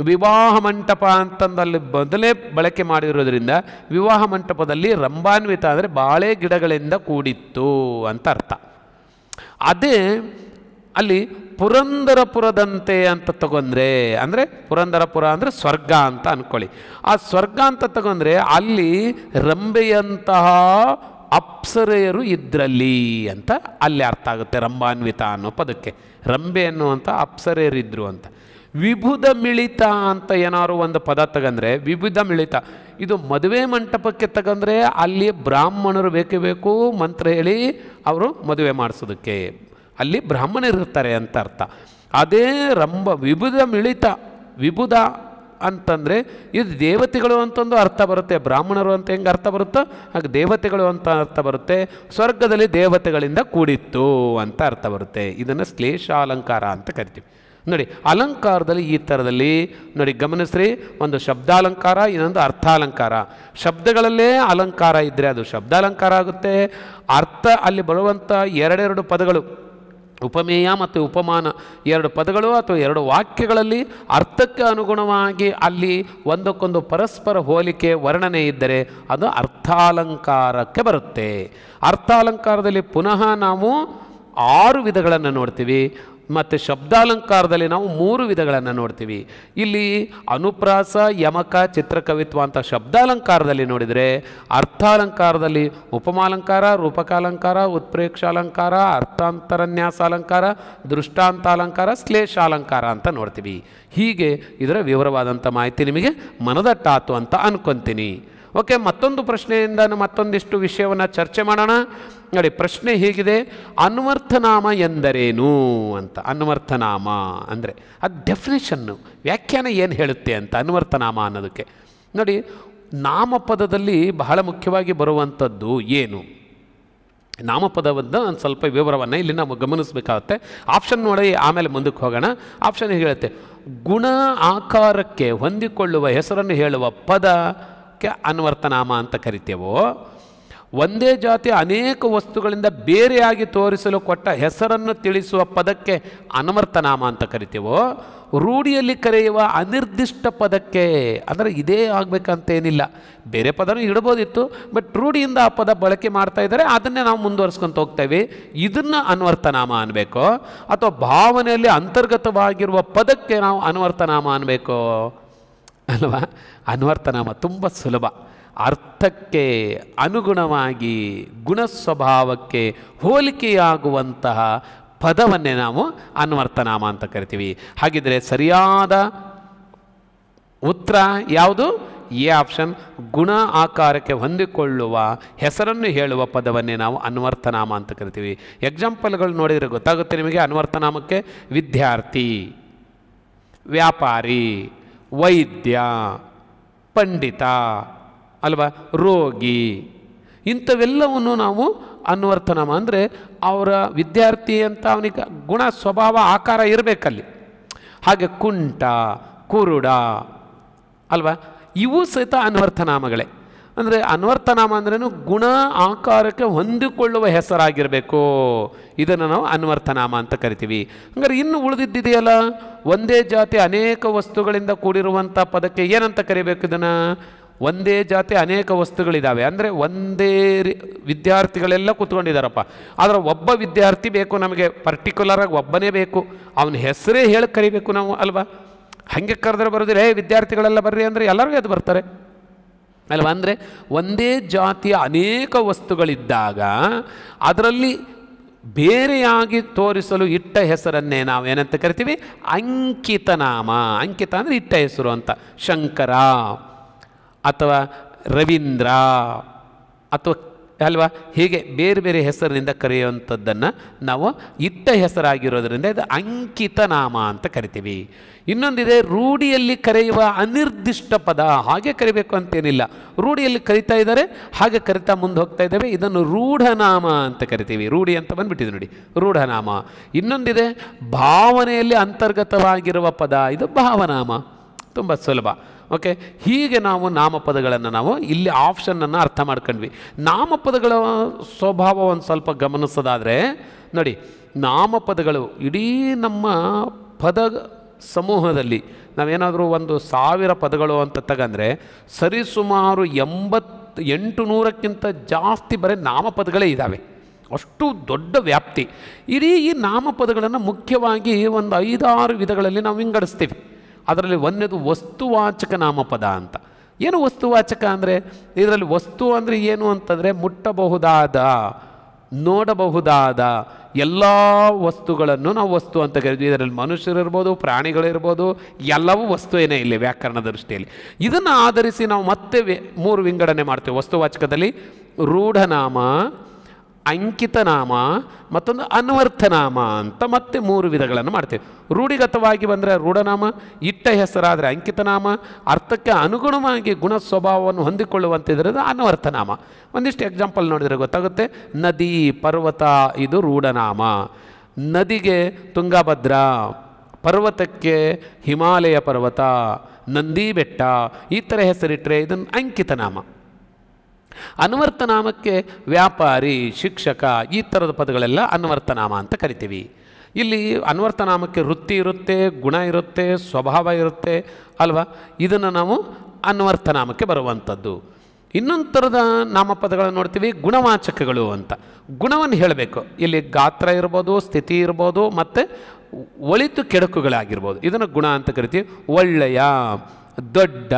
S1: ವಿವಾಹ ಮಂಟಪ ಅಂತಂದು ಅಲ್ಲಿ ಮೊದಲೇ ಬಳಕೆ ಮಾಡಿರೋದ್ರಿಂದ ವಿವಾಹ ಮಂಟಪದಲ್ಲಿ ರಂಭಾನ್ವಿತ ಅಂದರೆ ಬಾಳೆ ಗಿಡಗಳಿಂದ ಕೂಡಿತ್ತು ಅಂತ ಅರ್ಥ. ಅದೇ ಅಲ್ಲಿ ಪುರಂದರಪುರದಂತೆ ಅಂತ ತಗೊಂಡ್ರೆ, ಅಂದರೆ ಪುರಂದರಪುರ ಅಂದರೆ ಸ್ವರ್ಗ ಅಂತ ಅಂದ್ಕೊಳ್ಳಿ. ಆ ಸ್ವರ್ಗ ಅಂತ ತಗೊಂಡ್ರೆ ಅಲ್ಲಿ ರಂಬೆಯಂತಹ ಅಪ್ಸರೆಯರು ಇದ್ರಲ್ಲಿ ಅಂತ ಅಲ್ಲಿ ಅರ್ಥ ಆಗುತ್ತೆ. ರಂಭಾನ್ವಿತ ಅನ್ನೋ ಪದಕ್ಕೆ ರಂಬೆ ಅನ್ನುವಂಥ ಅಪ್ಸರೆಯರಿದ್ದರು ಅಂತ. ವಿಭುಧ ಮಿಳಿತ ಅಂತ ಏನಾದ್ರು ಒಂದು ಪದ ತಗೊಂಡ್ರೆ, ವಿಭುಧ ಮಿಳಿತ ಇದು ಮದುವೆ ಮಂಟಪಕ್ಕೆ ತಗೊಂಡ್ರೆ ಅಲ್ಲಿ ಬ್ರಾಹ್ಮಣರು ಬೇಕೇ ಬೇಕು ಮಂತ್ರ ಹೇಳಿ ಅವರು ಮದುವೆ ಮಾಡಿಸೋದಕ್ಕೆ, ಅಲ್ಲಿ ಬ್ರಾಹ್ಮಣರಿರ್ತಾರೆ ಅಂತ ಅರ್ಥ. ಅದೇ ವಿಭುಧ ಮಿಳಿತ, ವಿಭುಧ ಅಂತಂದರೆ ಇದು ದೇವತೆಗಳು ಅಂತಂದು ಅರ್ಥ ಬರುತ್ತೆ. ಬ್ರಾಹ್ಮಣರು ಅಂತ ಹೆಂಗೆ ಅರ್ಥ ಬರುತ್ತೋ ಹಾಗೆ ದೇವತೆಗಳು ಅಂತ ಅರ್ಥ ಬರುತ್ತೆ. ಸ್ವರ್ಗದಲ್ಲಿ ದೇವತೆಗಳಿಂದ ಕೂಡಿತ್ತು ಅಂತ ಅರ್ಥ ಬರುತ್ತೆ. ಇದನ್ನು ಶ್ಲೇಷಾಲಂಕಾರ ಅಂತ ಕರಿತೀವಿ. ನೋಡಿ, ಅಲಂಕಾರದಲ್ಲಿ ಈ ಥರದಲ್ಲಿ ನೋಡಿ ಗಮನಿಸ್ರಿ, ಒಂದು ಶಬ್ದಾಲಂಕಾರ, ಇನ್ನೊಂದು ಅರ್ಥಾಲಂಕಾರ. ಶಬ್ದಗಳಲ್ಲೇ ಅಲಂಕಾರ ಇದ್ದರೆ ಅದು ಶಬ್ದಾಲಂಕಾರ ಆಗುತ್ತೆ. ಅರ್ಥ ಅಲ್ಲಿ ಬರುವಂಥ 2 ಪದಗಳು, ಉಪಮೇಯ ಮತ್ತು ಉಪಮಾನ, 2 ಪದಗಳು ಅಥವಾ 2 ವಾಕ್ಯಗಳಲ್ಲಿ ಅರ್ಥಕ್ಕೆ ಅನುಗುಣವಾಗಿ ಅಲ್ಲಿ ಒಂದಕ್ಕೊಂದು ಪರಸ್ಪರ ಹೋಲಿಕೆ ವರ್ಣನೆ ಇದ್ದರೆ ಅದು ಅರ್ಥಾಲಂಕಾರಕ್ಕೆ ಬರುತ್ತೆ. ಅರ್ಥಾಲಂಕಾರದಲ್ಲಿ ಪುನಃ ನಾವು 6 ವಿಧಗಳನ್ನು ನೋಡ್ತೀವಿ. ಮತ್ತು ಶಬ್ದಾಲಂಕಾರದಲ್ಲಿ ನಾವು 3 ವಿಧಗಳನ್ನು ನೋಡ್ತೀವಿ. ಇಲ್ಲಿ ಅನುಪ್ರಾಸ, ಯಮಕ, ಚಿತ್ರಕವಿತ್ವ ಅಂತ ಶಬ್ದಾಲಂಕಾರದಲ್ಲಿ ನೋಡಿದರೆ, ಅರ್ಥಾಲಂಕಾರದಲ್ಲಿ ಉಪಮಾಲಂಕಾರ, ರೂಪಕಾಲಂಕಾರ, ಉತ್ಪ್ರೇಕ್ಷಾಲಂಕಾರ, ಅರ್ಥಾಂತರನ್ಯಾಸಾಲಂಕಾರ, ದೃಷ್ಟಾಂತಾಲಂಕಾರ, ಶ್ಲೇಷಾಲಂಕಾರ ಅಂತ ನೋಡ್ತೀವಿ. ಹೀಗೆ ಇದರ ವಿವರವಾದಂಥ ಮಾಹಿತಿ ನಿಮಗೆ ಮನದಟ್ಟಾತು ಅಂತ ಅನ್ಕೊತೀನಿ. ಓಕೆ, ಮತ್ತೊಂದು ಪ್ರಶ್ನೆಯಿಂದ ಮತ್ತೊಂದಿಷ್ಟು ವಿಷಯವನ್ನು ಚರ್ಚೆ ಮಾಡೋಣ. ನೋಡಿ, ಪ್ರಶ್ನೆ ಹೀಗಿದೆ, ಅನ್ವರ್ಥನಾಮ ಎಂದರೇನು ಅಂತ. ಅನ್ವರ್ಥನಾಮ ಅಂದರೆ ಅದು ಡೆಫಿನೇಷನ್ನು, ವ್ಯಾಖ್ಯಾನ ಏನು ಹೇಳುತ್ತೆ ಅಂತ ಅನ್ವರ್ಥನಾಮ ಅನ್ನೋದಕ್ಕೆ. ನೋಡಿ, ನಾಮಪದದಲ್ಲಿ ಬಹಳ ಮುಖ್ಯವಾಗಿ ಬರುವಂಥದ್ದು ಏನು? ನಾಮಪದವನ್ನು ಒಂದು ಸ್ವಲ್ಪ ವಿವರವನ್ನು ಇಲ್ಲಿ ನಾವು ಗಮನಿಸಬೇಕಾಗುತ್ತೆ. ಆಪ್ಷನ್ ನೋಡಿ, ಆಮೇಲೆ ಮುಂದಕ್ಕೆ ಹೋಗೋಣ. ಆಪ್ಷನ್ ಹೇಳುತ್ತೆ, ಗುಣ ಆಕಾರಕ್ಕೆ ಹೊಂದಿಕೊಳ್ಳುವ ಹೆಸರನ್ನು ಹೇಳುವ ಪದಕ್ಕೆ ಅನ್ವರ್ಥನಾಮ ಅಂತ ಕರಿತೇವೋ, ಒಂದೇ ಜಾತಿಯ ಅನೇಕ ವಸ್ತುಗಳಿಂದ ಬೇರೆಯಾಗಿ ತೋರಿಸಲು ಕೊಟ್ಟ ಹೆಸರನ್ನು ತಿಳಿಸುವ ಪದಕ್ಕೆ ಅನ್ವರ್ಥನಾಮ ಅಂತ ಕರಿತೇವೋ, ರೂಢಿಯಲ್ಲಿ ಕರೆಯುವ ಅನಿರ್ದಿಷ್ಟ ಪದಕ್ಕೆ, ಅಂದರೆ ಇದೇ ಆಗಬೇಕಂತೇನಿಲ್ಲ, ಬೇರೆ ಪದನೂ ಇಡ್ಬೋದಿತ್ತು, ಬಟ್ ರೂಢಿಯಿಂದ ಆ ಪದ ಬಳಕೆ ಮಾಡ್ತಾ ಇದ್ದಾರೆ, ಅದನ್ನೇ ನಾವು ಮುಂದುವರ್ಸ್ಕೊತ ಹೋಗ್ತೇವೆ, ಇದನ್ನು ಅನ್ವರ್ಥನಾಮ ಅನ್ನಬೇಕು. ಅಥವಾ ಭಾವನೆಯಲ್ಲಿ ಅಂತರ್ಗತವಾಗಿರುವ ಪದಕ್ಕೆ ನಾವು ಅನ್ವರ್ಥನಾಮ ಅನ್ನಬೇಕು ಅಲ್ವಾ? ಅನ್ವರ್ಥನಾಮ ತುಂಬ ಸುಲಭ. ಅರ್ಥಕ್ಕೆ ಅನುಗುಣವಾಗಿ ಗುಣ ಸ್ವಭಾವಕ್ಕೆ ಹೋಲಿಕೆಯಾಗುವಂತಹ ಪದವನ್ನೇ ನಾವು ಅನ್ವರ್ಥನಾಮ ಅಂತ ಕರಿತೀವಿ. ಹಾಗಿದ್ರೆ ಸರಿಯಾದ ಉತ್ತರ ಯಾವುದು? ಎ ಆಪ್ಷನ್, ಗುಣ ಆಕಾರಕ್ಕೆ ಹೊಂದಿಕೊಳ್ಳುವ ಹೆಸರನ್ನು ಹೇಳುವ ಪದವನ್ನೇ ನಾವು ಅನ್ವರ್ಥನಾಮ ಅಂತ ಕರಿತೀವಿ. ಎಕ್ಸಾಂಪಲ್ಗಳು ನೋಡಿದರೆ ಗೊತ್ತಾಗುತ್ತೆ ನಿಮಗೆ. ಅನ್ವರ್ಥನಾಮಕ್ಕೆ ವಿದ್ಯಾರ್ಥಿ, ವ್ಯಾಪಾರಿ, ವೈದ್ಯ, ಪಂಡಿತ ಅಲ್ವಾ, ರೋಗಿ, ಇಂಥವೆಲ್ಲವನ್ನು ನಾವು ಅನ್ವರ್ಥನಾಮ ಅಂದರೆ ಅವರ ವಿದ್ಯಾರ್ಥಿ ಅಂತ ಅವನಿಗೆ ಗುಣ ಸ್ವಭಾವ ಆಕಾರ ಇರಬೇಕಲ್ಲಿ. ಹಾಗೆ ಕುಂಟ, ಕುರುಡ ಅಲ್ವಾ, ಇವು ಸಹಿತ ಅನ್ವರ್ಥನಾಮಗಳೇ. ಅಂದರೆ ಅನ್ವರ್ಥನಾಮ ಅಂದ್ರೇನು? ಗುಣ ಆಕಾರಕ್ಕೆ ಹೊಂದಿಕೊಳ್ಳುವ ಹೆಸರಾಗಿರಬೇಕು. ಇದನ್ನು ನಾವು ಅನ್ವರ್ಥನಾಮ ಅಂತ ಕರಿತೀವಿ. ಹಂಗಾರೆ ಇನ್ನು ಉಳಿದಿದ್ದಿದೆಯಲ್ಲ, ಒಂದೇ ಜಾತಿ ಅನೇಕ ವಸ್ತುಗಳಿಂದ ಕೂಡಿರುವಂಥ ಪದಕ್ಕೆ ಏನಂತ ಕರಿಬೇಕು? ಇದನ್ನು ಒಂದೇ ಜಾತಿ ಅನೇಕ ವಸ್ತುಗಳಿದ್ದಾವೆ ಅಂದರೆ ಒಂದೇ ವಿದ್ಯಾರ್ಥಿಗಳೆಲ್ಲ ಕೂತ್ಕೊಂಡಿದ್ದಾರಪ್ಪ, ಆದರೆ ಒಬ್ಬ ವಿದ್ಯಾರ್ಥಿ ಬೇಕು ನಮಗೆ, ಪರ್ಟಿಕ್ಯುಲರಾಗಿ ಒಬ್ಬನೇ ಬೇಕು, ಅವನ ಹೆಸರೇ ಹೇಳಿ ಕರಿಬೇಕು ನಾವು ಅಲ್ವಾ? ಹಾಗೆ ಕರೆದ್ರೆ ಬರೋದಿಲ್ಲ, ವಿದ್ಯಾರ್ಥಿಗಳೆಲ್ಲ ಬರ್ರಿ ಅಂದರೆ ಎಲ್ಲರಿಗೂ ಅದು ಬರ್ತಾರೆ ಅಲ್ವಾ? ಅಂದರೆ ಒಂದೇ ಜಾತಿಯ ಅನೇಕ ವಸ್ತುಗಳಿದ್ದಾಗ ಅದರಲ್ಲಿ ಬೇರೆಯಾಗಿ ತೋರಿಸಲು ಇಟ್ಟ ಹೆಸರನ್ನೇ ನಾವು ಏನಂತ ಕರಿತೀವಿ? ಅಂಕಿತನಾಮ. ಅಂಕಿತ ಅಂದರೆ ಇಟ್ಟ ಹೆಸರು ಅಂತ. ಶಂಕರ ಅಥವಾ ರವೀಂದ್ರ ಅಥವಾ ಅಲ್ವಾ, ಹೀಗೆ ಬೇರೆ ಬೇರೆ ಹೆಸರಿನಿಂದ ಕರೆಯುವಂಥದ್ದನ್ನು ನಾವು ಇಟ್ಟ ಹೆಸರಾಗಿರೋದ್ರಿಂದ ಇದು ಅಂಕಿತನಾಮ ಅಂತ ಕರಿತೀವಿ. ಇನ್ನೊಂದಿದೆ, ರೂಢಿಯಲ್ಲಿ ಕರೆಯುವ ಅನಿರ್ದಿಷ್ಟ ಪದ. ಹಾಗೆ ಕರಿಬೇಕು ಅಂತೇನಿಲ್ಲ, ರೂಢಿಯಲ್ಲಿ ಕರಿತಾ ಇದ್ದಾರೆ, ಹಾಗೆ ಕರಿತಾ ಮುಂದೆ ಹೋಗ್ತಾ ಇದ್ದೇವೆ, ಇದನ್ನು ರೂಢನಾಮ ಅಂತ ಕರಿತೀವಿ. ರೂಢಿ ಅಂತ ಬಂದುಬಿಟ್ಟಿದೆ ನೋಡಿ, ರೂಢನಾಮ. ಇನ್ನೊಂದಿದೆ, ಭಾವನೆಯಲ್ಲಿ ಅಂತರ್ಗತವಾಗಿರುವ ಪದ, ಇದು ಭಾವನಾಮ. ತುಂಬ ಸುಲಭ. ಓಕೆ, ಹೀಗೆ ನಾವು ನಾಮಪದಗಳನ್ನು ನಾವು ಇಲ್ಲಿ ಆಪ್ಷನನ್ನು ಅರ್ಥ ಮಾಡ್ಕೊಂಡ್ವಿ. ನಾಮಪದಗಳ ಸ್ವಭಾವ ಒಂದು ಸ್ವಲ್ಪ ಗಮನಿಸೋದಾದರೆ ನೋಡಿ, ನಾಮಪದಗಳು ಇಡೀ ನಮ್ಮ ಪದ ಸಮೂಹದಲ್ಲಿ ನಾವೇನಾದರೂ 1000 ಪದಗಳು ಅಂತ ತಗಂದರೆ ಸರಿಸುಮಾರು 800ಕ್ಕಿಂತ ಜಾಸ್ತಿ ಬರೀ ನಾಮಪದಗಳೇ ಇದ್ದಾವೆ. ಅಷ್ಟು ದೊಡ್ಡ ವ್ಯಾಪ್ತಿ. ಇಡೀ ಈ ನಾಮಪದಗಳನ್ನು ಮುಖ್ಯವಾಗಿ ಒಂದು 5-6 ವಿಧಗಳಲ್ಲಿ ನಾವು ವಿಂಗಡಿಸ್ತೀವಿ. ಅದರಲ್ಲಿ ಒಂದನೇದು ವಸ್ತುವಾಚಕ ನಾಮಪದ ಅಂತ. ಏನು ವಸ್ತುವಾಚಕ ಅಂದರೆ? ಇದರಲ್ಲಿ ವಸ್ತು ಅಂದರೆ ಏನು ಅಂತಂದರೆ ಮುಟ್ಟಬಹುದಾದ, ನೋಡಬಹುದಾದ ಎಲ್ಲ ವಸ್ತುಗಳನ್ನು ನಾವು ವಸ್ತು ಅಂತ ಕರಿತೀವಿ. ಇದರಲ್ಲಿ ಮನುಷ್ಯರಿರ್ಬೋದು, ಪ್ರಾಣಿಗಳಿರ್ಬೋದು, ಎಲ್ಲವೂ ವಸ್ತುವೇನೇ ಇಲ್ಲಿ ವ್ಯಾಕರಣ ದೃಷ್ಟಿಯಲ್ಲಿ. ಇದನ್ನು ಆಧರಿಸಿ ನಾವು ಮತ್ತೆ 3 ವಿಂಗಡಣೆ ಮಾಡ್ತೇವೆ ವಸ್ತುವಾಚಕದಲ್ಲಿ: ರೂಢನಾಮ, ಅಂಕಿತನಾಮ, ಮತ್ತೊಂದು ಅನ್ವರ್ಥನಾಮ ಅಂತ ಮತ್ತೆ 3 ವಿಧಗಳನ್ನು ಮಾಡ್ತೇವೆ. ರೂಢಿಗತವಾಗಿ ಬಂದರೆ ರೂಢನಾಮ, ಇಟ್ಟ ಹೆಸರಾದರೆ ಅಂಕಿತನಾಮ, ಅರ್ಥಕ್ಕೆ ಅನುಗುಣವಾಗಿ ಗುಣ ಸ್ವಭಾವವನ್ನು ಹೊಂದಿಕೊಳ್ಳುವಂತಿದ್ರೆ ಅನ್ವರ್ಥನಾಮ. ಒಂದಿಷ್ಟು ಎಕ್ಸಾಂಪಲ್ ನೋಡಿದರೆ ಗೊತ್ತಾಗುತ್ತೆ. ನದಿ, ಪರ್ವತ ಇದು ರೂಢನಾಮ. ನದಿಗೆ ತುಂಗಭದ್ರಾ, ಪರ್ವತಕ್ಕೆ ಹಿಮಾಲಯ ಪರ್ವತ, ನಂದಿ ಬೆಟ್ಟ, ಈ ಥರ ಹೆಸರಿಟ್ಟರೆ ಇದನ್ನು ಅಂಕಿತನಾಮ. ಅನ್ವರ್ಥನಾಮಕ್ಕೆ ವ್ಯಾಪಾರಿ, ಶಿಕ್ಷಕ, ಈ ಥರದ ಪದಗಳೆಲ್ಲ ಅನ್ವರ್ಥನಾಮ ಅಂತ ಕರಿತೀವಿ. ಇಲ್ಲಿ ಅನ್ವರ್ಥನಾಮಕ್ಕೆ ವೃತ್ತಿ ಇರುತ್ತೆ, ಗುಣ ಇರುತ್ತೆ, ಸ್ವಭಾವ ಇರುತ್ತೆ ಅಲ್ವಾ? ಇದನ್ನು ನಾವು ಅನ್ವರ್ಥನಾಮಕ್ಕೆ ಬರುವಂಥದ್ದು. ಇನ್ನೊಂದು ಥರದ ನಾಮಪದಗಳನ್ನು ನೋಡ್ತೀವಿ, ಗುಣವಾಚಕಗಳು ಅಂತ. ಗುಣವನ್ನು ಹೇಳಬೇಕು. ಇಲ್ಲಿ ಗಾತ್ರ ಇರ್ಬೋದು, ಸ್ಥಿತಿ ಇರ್ಬೋದು, ಮತ್ತು ಒಳಿತು ಕೆಡುಕುಗಳಾಗಿರ್ಬೋದು, ಇದನ್ನು ಗುಣ ಅಂತ ಕರಿತೀವಿ. ಒಳ್ಳೆಯ, ದೊಡ್ಡ,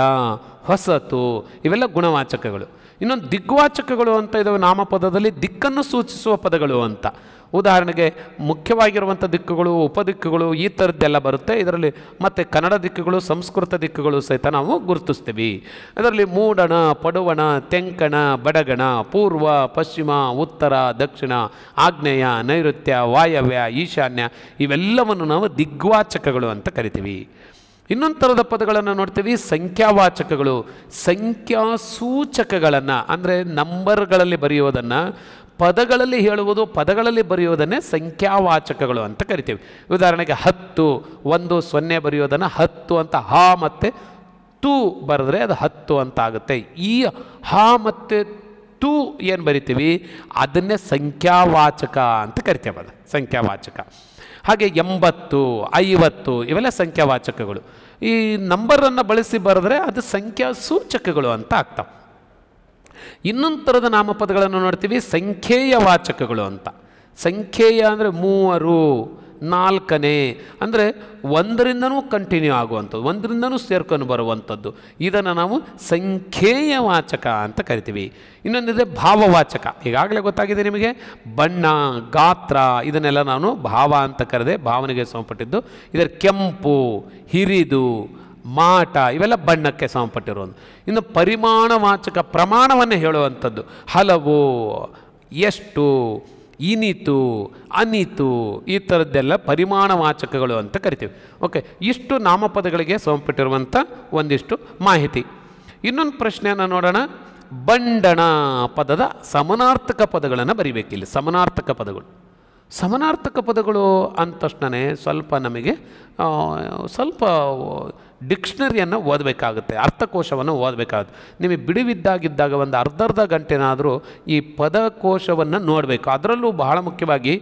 S1: ಹೊಸತು, ಇವೆಲ್ಲ ಗುಣವಾಚಕಗಳು. ಇನ್ನೊಂದು ದಿಗ್ವಾಚಕಗಳು ಅಂತ ಇದಾವೆ ನಾಮಪದದಲ್ಲಿ, ದಿಕ್ಕನ್ನು ಸೂಚಿಸುವ ಪದಗಳು ಅಂತ. ಉದಾಹರಣೆಗೆ ಮುಖ್ಯವಾಗಿರುವಂಥ ದಿಕ್ಕುಗಳು, ಉಪದಿಕ್ಕುಗಳು, ಈ ಥರದ್ದೆಲ್ಲ ಬರುತ್ತೆ ಇದರಲ್ಲಿ. ಮತ್ತು ಕನ್ನಡ ದಿಕ್ಕುಗಳು, ಸಂಸ್ಕೃತ ದಿಕ್ಕುಗಳು ಸಹಿತ ನಾವು ಗುರುತಿಸ್ತೀವಿ. ಅದರಲ್ಲಿ ಮೂಡಣ, ಪಡುವಣ, ತೆಂಕಣ, ಬಡಗಣ, ಪೂರ್ವ, ಪಶ್ಚಿಮ, ಉತ್ತರ, ದಕ್ಷಿಣ, ಆಗ್ನೇಯ, ನೈಋತ್ಯ, ವಾಯವ್ಯ, ಈಶಾನ್ಯ, ಇವೆಲ್ಲವನ್ನು ನಾವು ದಿಗ್ವಾಚಕಗಳು ಅಂತ ಕರಿತೀವಿ. ಇನ್ನೊಂದು ಥರದ ಪದಗಳನ್ನು ನೋಡ್ತೀವಿ, ಸಂಖ್ಯಾವಾಚಕಗಳು. ಸಂಖ್ಯಾ ಸೂಚಕಗಳನ್ನು ಅಂದರೆ ನಂಬರ್ಗಳಲ್ಲಿ ಬರೆಯೋದನ್ನು ಪದಗಳಲ್ಲಿ ಹೇಳುವುದು, ಪದಗಳಲ್ಲಿ ಬರೆಯೋದನ್ನೇ ಸಂಖ್ಯಾವಾಚಕಗಳು ಅಂತ ಕರಿತೀವಿ. ಉದಾಹರಣೆಗೆ 10, 1 0 ಬರೆಯೋದನ್ನು 10 ಅಂತ ಹ ಮತ್ತು ತು ಬರೆದ್ರೆ ಅದು 10 ಅಂತ ಆಗುತ್ತೆ. ಈ ಹ ಮತ್ತು ತು ಏನು ಬರಿತೀವಿ ಅದನ್ನೇ ಸಂಖ್ಯಾವಾಚಕ ಅಂತ ಕರಿತೇವೆ, ಅದು ಸಂಖ್ಯಾವಾಚಕ. ಹಾಗೆ 80, 50 ಇವೆಲ್ಲ ಸಂಖ್ಯಾವಾಚಕಗಳು. ಈ ನಂಬರನ್ನು ಬಳಸಿ ಬರೆದ್ರೆ ಅದು ಸಂಖ್ಯಾ ಸೂಚಕಗಳು ಅಂತ ಆಗ್ತಾವೆ. ಇನ್ನೊಂದು ಥರದ ನಾಮಪದಗಳನ್ನು ನೋಡ್ತೀವಿ, ಸಂಖ್ಯೇಯ ವಾಚಕಗಳು ಅಂತ. ಸಂಖ್ಯೇಯ ಅಂದರೆ 3, 4ನೇ ಅಂದರೆ ಒಂದರಿಂದನೂ ಕಂಟಿನ್ಯೂ ಆಗುವಂಥದ್ದು, ಒಂದರಿಂದನೂ ಸೇರ್ಕೊಂಡು ಬರುವಂಥದ್ದು, ಇದನ್ನು ನಾವು ಸಂಖ್ಯೇಯ ವಾಚಕ ಅಂತ ಕರಿತೀವಿ. ಇನ್ನೊಂದಿದೆ ಭಾವವಾಚಕ. ಈಗಾಗಲೇ ಗೊತ್ತಾಗಿದೆ ನಿಮಗೆ, ಬಣ್ಣ, ಗಾತ್ರ ಇದನ್ನೆಲ್ಲ ನಾನು ಭಾವ ಅಂತ ಕರೆದೆ, ಭಾವನೆಗೆ ಸಂಬಂಧಪಟ್ಟಿದ್ದು. ಇದರ ಕೆಂಪು, ಹಿರಿದು, ಮಾಟ ಇವೆಲ್ಲ ಬಣ್ಣಕ್ಕೆ ಸಂಬಂಧಪಟ್ಟಿರೋದು. ಇನ್ನು ಪರಿಮಾಣವಾಚಕ, ಪ್ರಮಾಣವನ್ನು ಹೇಳುವಂಥದ್ದು, ಹಲವು, ಎಷ್ಟು, ಇನಿತು, ಅನಿತು, ಈ ಥರದ್ದೆಲ್ಲ ಪರಿಮಾಣವಾಚಕಗಳು ಅಂತ ಕರಿತೀವಿ. ಓಕೆ, ಇಷ್ಟು ನಾಮಪದಗಳಿಗೆ ಸಂಬಂಧಪಟ್ಟಿರುವಂಥ ಒಂದಿಷ್ಟು ಮಾಹಿತಿ. ಇನ್ನೊಂದು ಪ್ರಶ್ನೆಯನ್ನು ನೋಡೋಣ. ಬಂಡಣ ಪದದ ಸಮಾನಾರ್ಥಕ ಪದಗಳನ್ನು ಬರಿಬೇಕಿಲ್ಲಿ. ಸಮಾನಾರ್ಥಕ ಪದಗಳು, ಸಮಾನಾರ್ಥಕ ಪದಗಳು ಅಂದ ತಕ್ಷಣವೇ ಸ್ವಲ್ಪ ನಮಗೆ ಸ್ವಲ್ಪ ಡಿಕ್ಷನರಿಯನ್ನು ಓದಬೇಕಾಗುತ್ತೆ, ಅರ್ಥಕೋಶವನ್ನು ಓದಬೇಕಾಗುತ್ತೆ. ನಿಮಗೆ ಬಿಡುವಿದ್ದಾಗಿದ್ದಾಗ ಒಂದು ಅರ್ಧ ಗಂಟೆನಾದರೂ ಈ ಪದಕೋಶವನ್ನು ನೋಡಬೇಕು. ಅದರಲ್ಲೂ ಬಹಳ ಮುಖ್ಯವಾಗಿ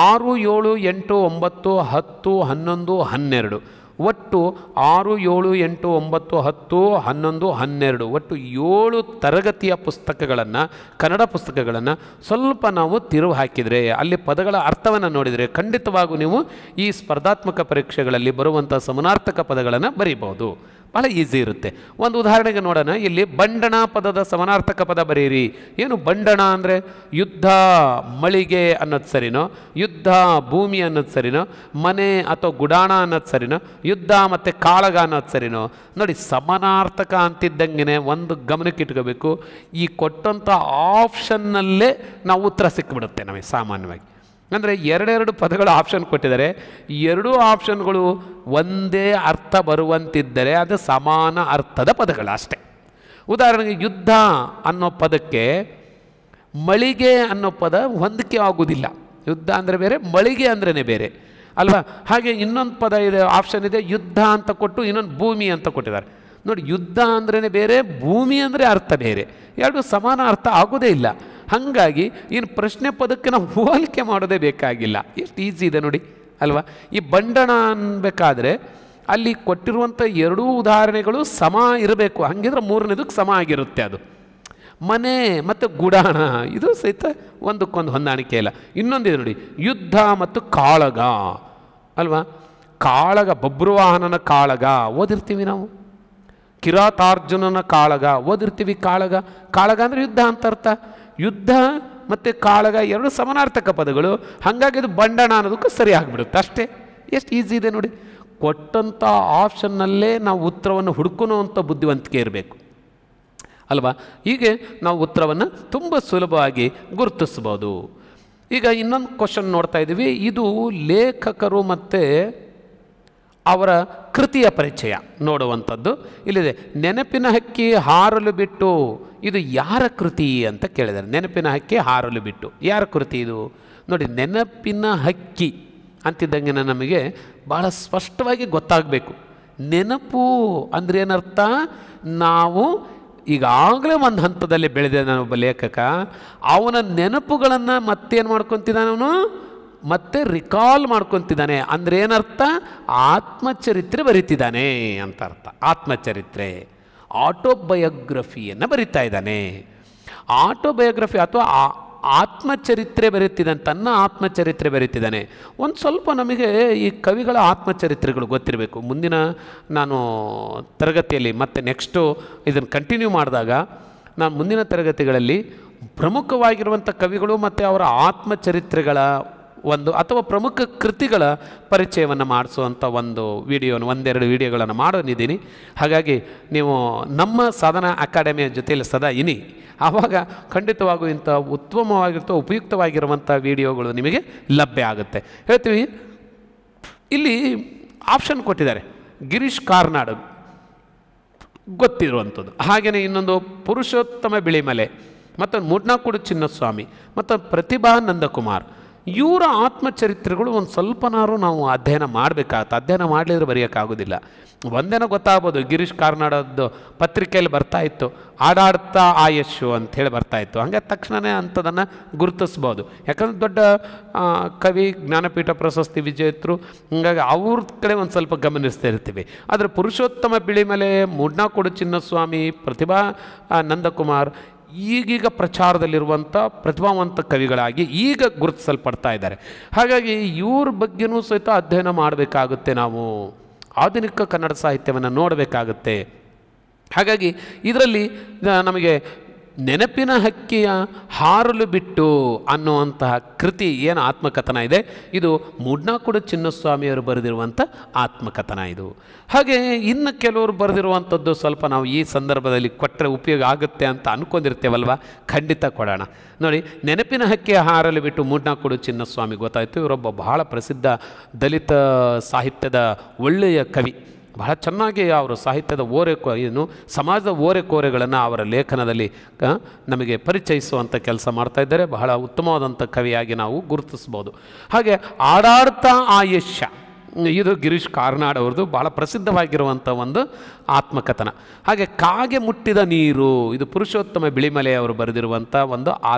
S1: 6, 7, 8, 9, 10, 11, 12 ಒಟ್ಟು 6, 7, 8, 9, 10, 11, 12 ಒಟ್ಟು 7 ತರಗತಿಯ ಪುಸ್ತಕಗಳನ್ನು, ಕನ್ನಡ ಪುಸ್ತಕಗಳನ್ನು ಸ್ವಲ್ಪ ನಾವು ತಿರುವು ಹಾಕಿದರೆ, ಅಲ್ಲಿ ಪದಗಳ ಅರ್ಥವನ್ನು ನೋಡಿದರೆ ಖಂಡಿತವಾಗೂ ನೀವು ಈ ಸ್ಪರ್ಧಾತ್ಮಕ ಪರೀಕ್ಷೆಗಳಲ್ಲಿ ಬರುವಂಥ ಸಮಾನಾರ್ಥಕ ಪದಗಳನ್ನು ಬರೀಬಹುದು. ಭಾಳ ಈಸಿ ಇರುತ್ತೆ. ಒಂದು ಉದಾಹರಣೆಗೆ ನೋಡೋಣ. ಇಲ್ಲಿ ಬಂಡಣ ಪದದ ಸಮಾನಾರ್ಥಕ ಪದ ಬರೀರಿ. ಏನು ಬಂಡಣ ಅಂದರೆ ಯುದ್ಧ, ಮಳಿಗೆ ಅನ್ನೋದು ಸರಿನೋ, ಯುದ್ಧ ಭೂಮಿ ಅನ್ನೋದು ಸರಿನೋ, ಮನೆ ಅಥವಾ ಗುಡಾಣ ಅನ್ನೋದು ಸರಿನೋ, ಯುದ್ಧ ಮತ್ತು ಕಾಳಗ ಅನ್ನೋದು ಸರಿನೋ? ನೋಡಿ, ಸಮಾನಾರ್ಥಕ ಅಂತಿದ್ದಂಗೆ ಒಂದು ಗಮನಕ್ಕೆ ಇಟ್ಕೋಬೇಕು, ಈ ಕೊಟ್ಟಂಥ ಆಪ್ಷನ್ನಲ್ಲೇ ನಾವು ಉತ್ತರ ಸಿಕ್ಕಿಬಿಡುತ್ತೆ ನಮಗೆ ಸಾಮಾನ್ಯವಾಗಿ. ಅಂದರೆ 2 ಪದಗಳು ಆಪ್ಷನ್ ಕೊಟ್ಟಿದ್ದಾರೆ, ಈ 2 ಆಪ್ಷನ್ಗಳು ಒಂದೇ ಅರ್ಥ ಬರುವಂತಿದ್ದರೆ ಅದು ಸಮಾನ ಅರ್ಥದ ಪದಗಳು ಅಷ್ಟೇ. ಉದಾಹರಣೆಗೆ ಯುದ್ಧ ಅನ್ನೋ ಪದಕ್ಕೆ ಮಳಿಗೆ ಅನ್ನೋ ಪದ ಹೊಂದಿಕೆ ಆಗುವುದಿಲ್ಲ. ಯುದ್ಧ ಅಂದರೆ ಬೇರೆ, ಮಳಿಗೆ ಅಂದ್ರೇ ಬೇರೆ ಅಲ್ವಾ? ಹಾಗೆ ಇನ್ನೊಂದು ಪದ ಇದೆ, ಆಪ್ಷನ್ ಇದೆ, ಯುದ್ಧ ಅಂತ ಕೊಟ್ಟು ಇನ್ನೊಂದು ಭೂಮಿ ಅಂತ ಕೊಟ್ಟಿದ್ದಾರೆ. ನೋಡಿ, ಯುದ್ಧ ಅಂದ್ರೇ ಬೇರೆ, ಭೂಮಿ ಅಂದರೆ ಅರ್ಥ ಬೇರೆ, 2 ಸಮಾನ ಅರ್ಥ ಆಗೋದೇ ಇಲ್ಲ. ಹಾಗಾಗಿ ಇನ್ನು ಪ್ರಶ್ನೆ ಪದಕ್ಕೆ ನಾವು ಹೋಲಿಕೆ ಮಾಡೋದೇ ಬೇಕಾಗಿಲ್ಲ. ಎಷ್ಟು ಈಸಿ ಇದೆ ನೋಡಿ ಅಲ್ವಾ? ಈ ಬಂಡಣ ಅನ್ಬೇಕಾದ್ರೆ ಅಲ್ಲಿ ಕೊಟ್ಟಿರುವಂಥ 2 ಉದಾಹರಣೆಗಳು ಸಮ ಇರಬೇಕು, ಹಾಗಿದ್ರೆ 3ನೇದಕ್ಕೆ ಸಮ ಆಗಿರುತ್ತೆ. ಅದು ಮನೆ ಮತ್ತು ಗುಡಾಣ ಇದು ಸಹಿತ ಒಂದಕ್ಕೊಂದು ಹೊಂದಾಣಿಕೆ ಇಲ್ಲ. ಇನ್ನೊಂದಿದೆ ನೋಡಿ, ಯುದ್ಧ ಮತ್ತು ಕಾಳಗ ಅಲ್ವಾ? ಕಾಳಗ, ಬಬ್ರುವಾಹನನ ಕಾಳಗ ಓದಿರ್ತೀವಿ ನಾವು, ಕಿರಾತಾರ್ಜುನನ ಕಾಳಗ ಓದಿರ್ತೀವಿ. ಕಾಳಗ, ಕಾಳಗ ಅಂದರೆ ಯುದ್ಧ ಅಂತ ಅರ್ಥ. ಯುದ್ಧ ಮತ್ತು ಕಾಳಗ 2 ಸಮಾನಾರ್ಥಕ ಪದಗಳು, ಹಾಗಾಗಿ ಅದು ಬಂಡಣ ಅನ್ನೋದಕ್ಕೂ ಸರಿ ಆಗಿಬಿಡುತ್ತೆ ಅಷ್ಟೇ. ಎಷ್ಟು ಈಸಿ ಇದೆ ನೋಡಿ. ಕೊಟ್ಟಂಥ ಆಪ್ಷನ್ನಲ್ಲೇ ನಾವು ಉತ್ತರವನ್ನು ಹುಡುಕುವಂಥ ಬುದ್ಧಿವಂತಿಕೆ ಇರಬೇಕು ಅಲ್ವಾ? ಹೀಗೆ ನಾವು ಉತ್ತರವನ್ನು ತುಂಬ ಸುಲಭವಾಗಿ ಗುರುತಿಸ್ಬೋದು. ಈಗ ಇನ್ನೊಂದು ಕ್ವಶನ್ ನೋಡ್ತಾ ಇದ್ದೀವಿ. ಇದು ಲೇಖಕರು ಮತ್ತು ಅವರ ಕೃತಿಯ ಪರಿಚಯ ನೋಡುವಂಥದ್ದು. ಇಲ್ಲಿದೆ, ನೆನಪಿನ ಹಕ್ಕಿ ಹಾರಲು ಬಿಟ್ಟು, ಇದು ಯಾರ ಕೃತಿ ಅಂತ ಕೇಳಿದ್ದಾರೆ. ನೆನಪಿನ ಹಕ್ಕಿ ಹಾರಲು ಬಿಟ್ಟು ಯಾರ ಕೃತಿ ಇದು? ನೋಡಿ, ನೆನಪಿನ ಹಕ್ಕಿ ಅಂತಿದ್ದಂಗೆ ನಮಗೆ ಭಾಳ ಸ್ಪಷ್ಟವಾಗಿ ಗೊತ್ತಾಗಬೇಕು. ನೆನಪು ಅಂದರೆ ಏನರ್ಥ? ನಾವು ಈಗಾಗಲೇ ಒಂದು ಹಂತದಲ್ಲಿ ಬೆಳೆದಿದ್ದಾನೆ ಒಬ್ಬ ಲೇಖಕ, ಅವನ ನೆನಪುಗಳನ್ನು ಮತ್ತೇನು ಮಾಡ್ಕೊತಿದ್ದಾನೆ, ಅವನು ಮತ್ತೆ ರಿಕಾಲ್ ಮಾಡ್ಕೊತಿದ್ದಾನೆ. ಅಂದರೆ ಏನರ್ಥ? ಆತ್ಮಚರಿತ್ರೆ ಬರಿತಿದ್ದಾನೆ ಅಂತ ಅರ್ಥ. ಆತ್ಮಚರಿತ್ರೆ, ಆಟೋಬಯೋಗ್ರಫಿಯನ್ನು ಬರಿತಾ ಇದ್ದಾನೆ. ಆಟೋಬಯೋಗ್ರಫಿ ಅಥವಾ ಆತ್ಮಚರಿತ್ರೆ ಬರೆಯುತ್ತಿದ್ದಾನೆ, ತನ್ನ ಆತ್ಮಚರಿತ್ರೆ ಬರೆಯುತ್ತಿದ್ದಾನೆ. ಒಂದು ಸ್ವಲ್ಪ ನಮಗೆ ಈ ಕವಿಗಳ ಆತ್ಮಚರಿತ್ರೆಗಳು ಗೊತ್ತಿರಬೇಕು. ಮುಂದಿನ ನಾನು ತರಗತಿಯಲ್ಲಿ ಮತ್ತೆ ನೆಕ್ಸ್ಟು ಇದನ್ನು ಕಂಟಿನ್ಯೂ ಮಾಡಿದಾಗ ನಾನು ಮುಂದಿನ ತರಗತಿಗಳಲ್ಲಿ ಪ್ರಮುಖವಾಗಿರುವಂಥ ಕವಿಗಳು ಮತ್ತು ಅವರ ಆತ್ಮಚರಿತ್ರೆಗಳ ಒಂದು ಅಥವಾ ಪ್ರಮುಖ ಕೃತಿಗಳ ಪರಿಚಯವನ್ನು ಮಾಡಿಸುವಂಥ ಒಂದು ವಿಡಿಯೋನ ಒಂದೆರಡು ವಿಡಿಯೋಗಳನ್ನು ಮಾಡೋನಿದ್ದೀನಿ. ಹಾಗಾಗಿ ನೀವು ನಮ್ಮ ಸಾಧನಾ ಅಕಾಡೆಮಿಯ ಜೊತೆಯಲ್ಲಿ ಸದಾ ಇನಿ, ಆವಾಗ ಖಂಡಿತವಾಗೂ ಇಂಥ ಉತ್ತಮವಾಗಿರ್ತೋ ಉಪಯುಕ್ತವಾಗಿರುವಂಥ ವಿಡಿಯೋಗಳು ನಿಮಗೆ ಲಭ್ಯ ಆಗುತ್ತೆ. ಹೇಳ್ತೀವಿ, ಇಲ್ಲಿ ಆಪ್ಷನ್ ಕೊಟ್ಟಿದ್ದಾರೆ. ಗಿರೀಶ್ ಕಾರ್ನಾಡ್ ಗೊತ್ತಿರುವಂಥದ್ದು, ಹಾಗೆಯೇ ಇನ್ನೊಂದು ಪುರುಷೋತ್ತಮ ಬಿಳಿಮಲೆ, ಮತ್ತೊಂದು ಮೂಡ್ನಾಕುಡು ಚಿನ್ನಸ್ವಾಮಿ, ಮತ್ತು ಪ್ರತಿಭಾ ನಂದಕುಮಾರ್. ಇವರ ಆತ್ಮಚರಿತ್ರೆಗಳು ಒಂದು ಸ್ವಲ್ಪನಾರು ನಾವು ಅಧ್ಯಯನ ಮಾಡಬೇಕಾಗತ್ತೆ. ಅಧ್ಯಯನ ಮಾಡಲಿದ್ರೆ ಬರೆಯೋಕ್ಕಾಗೋದಿಲ್ಲ. ಒಂದೇನೋ ಗೊತ್ತಾಗ್ಬೋದು, ಗಿರೀಶ್ ಕಾರ್ನಾಡದ್ದು ಪತ್ರಿಕೆಯಲ್ಲಿ ಬರ್ತಾಯಿತ್ತು, ಆಡಾಡ್ತಾ ಆಯಸ್ಸು ಅಂಥೇಳಿ ಬರ್ತಾಯಿತ್ತು. ಹಂಗೆ ತಕ್ಷಣವೇ ಅಂಥದನ್ನು ಗುರುತಿಸ್ಬೋದು. ಯಾಕಂದರೆ ದೊಡ್ಡ ಕವಿ, ಜ್ಞಾನಪೀಠ ಪ್ರಶಸ್ತಿ ವಿಜೇತರು, ಹೀಗಾಗಿ ಅವ್ರ ಕಡೆ ಒಂದು ಸ್ವಲ್ಪ ಗಮನಿಸ್ತಾ ಇರ್ತೀವಿ. ಆದರೆ ಪುರುಷೋತ್ತಮ ಬಿಳಿಮಲೆ, ಮೂಡ್ನಾಕುಡು ಚಿನ್ನಸ್ವಾಮಿ, ಪ್ರತಿಭಾ ನಂದಕುಮಾರ್ ಈಗೀಗ ಪ್ರಚಾರದಲ್ಲಿರುವಂಥ ಪ್ರತಿಭಾವಂತ ಕವಿಗಳಾಗಿ ಈಗ ಗುರುತಿಸಲ್ಪಡ್ತಾ ಇದ್ದಾರೆ. ಹಾಗಾಗಿ ಇವ್ರ ಬಗ್ಗೆನೂ ಸಹಿತ ಅಧ್ಯಯನ ಮಾಡಬೇಕಾಗುತ್ತೆ. ನಾವು ಆಧುನಿಕ ಕನ್ನಡ ಸಾಹಿತ್ಯವನ್ನು ನೋಡಬೇಕಾಗುತ್ತೆ. ಹಾಗಾಗಿ ಇದರಲ್ಲಿ ನಮಗೆ ನೆನಪಿನ ಹಕ್ಕಿಯ ಹಾರಲು ಬಿಟ್ಟು ಅನ್ನುವಂತಹ ಕೃತಿ ಏನು ಆತ್ಮಕಥನ ಇದೆ, ಇದು ಮೂಡ್ನಾಕುಡು ಚಿನ್ನಸ್ವಾಮಿಯವರು ಬರೆದಿರುವಂಥ ಆತ್ಮಕಥನ ಇದು. ಹಾಗೆ ಇನ್ನು ಕೆಲವರು ಬರೆದಿರುವಂಥದ್ದು ಸ್ವಲ್ಪ ನಾವು ಈ ಸಂದರ್ಭದಲ್ಲಿ ಕೊಟ್ಟರೆ ಉಪಯೋಗ ಆಗುತ್ತೆ ಅಂತ ಅಂದ್ಕೊಂಡಿರ್ತೇವಲ್ವ, ಖಂಡಿತ ಕೊಡೋಣ. ನೋಡಿ, ನೆನಪಿನ ಹಕ್ಕಿಯ ಹಾರಲು ಬಿಟ್ಟು ಮೂಡ್ನಾಕುಡು ಚಿನ್ನಸ್ವಾಮಿ ಗೊತ್ತಾಯಿತು. ಇವರೊಬ್ಬ ಬಹಳ ಪ್ರಸಿದ್ಧ ದಲಿತ ಸಾಹಿತ್ಯದ ಒಳ್ಳೆಯ ಕವಿ. ಬಹಳ ಚೆನ್ನಾಗಿ ಅವರು ಸಾಹಿತ್ಯದ ಏನು ಸಮಾಜದ ಓರೆಕೋರೆಗಳನ್ನು ಅವರ ಲೇಖನದಲ್ಲಿ ನಮಗೆ ಪರಿಚಯಿಸುವಂಥ ಕೆಲಸ ಮಾಡ್ತಾಯಿದ್ದಾರೆ. ಬಹಳ ಉತ್ತಮವಾದಂಥ ಕವಿಯಾಗಿ ನಾವು ಗುರುತಿಸ್ಬೋದು. ಹಾಗೆ ಆಡಾಡ್ತಾ ಆಯಸ್ಯ, ಇದು ಗಿರೀಶ್ ಕಾರ್ನಾಡ್ ಅವ್ರದ್ದು ಬಹಳ ಪ್ರಸಿದ್ಧವಾಗಿರುವಂಥ ಒಂದು ಆತ್ಮಕಥನ. ಹಾಗೆ ಕಾಗೆ ಮುಟ್ಟಿದ ನೀರು, ಇದು ಪುರುಷೋತ್ತಮ ಬಿಳಿಮಲೆ ಅವರು ಬರೆದಿರುವಂಥ ಒಂದು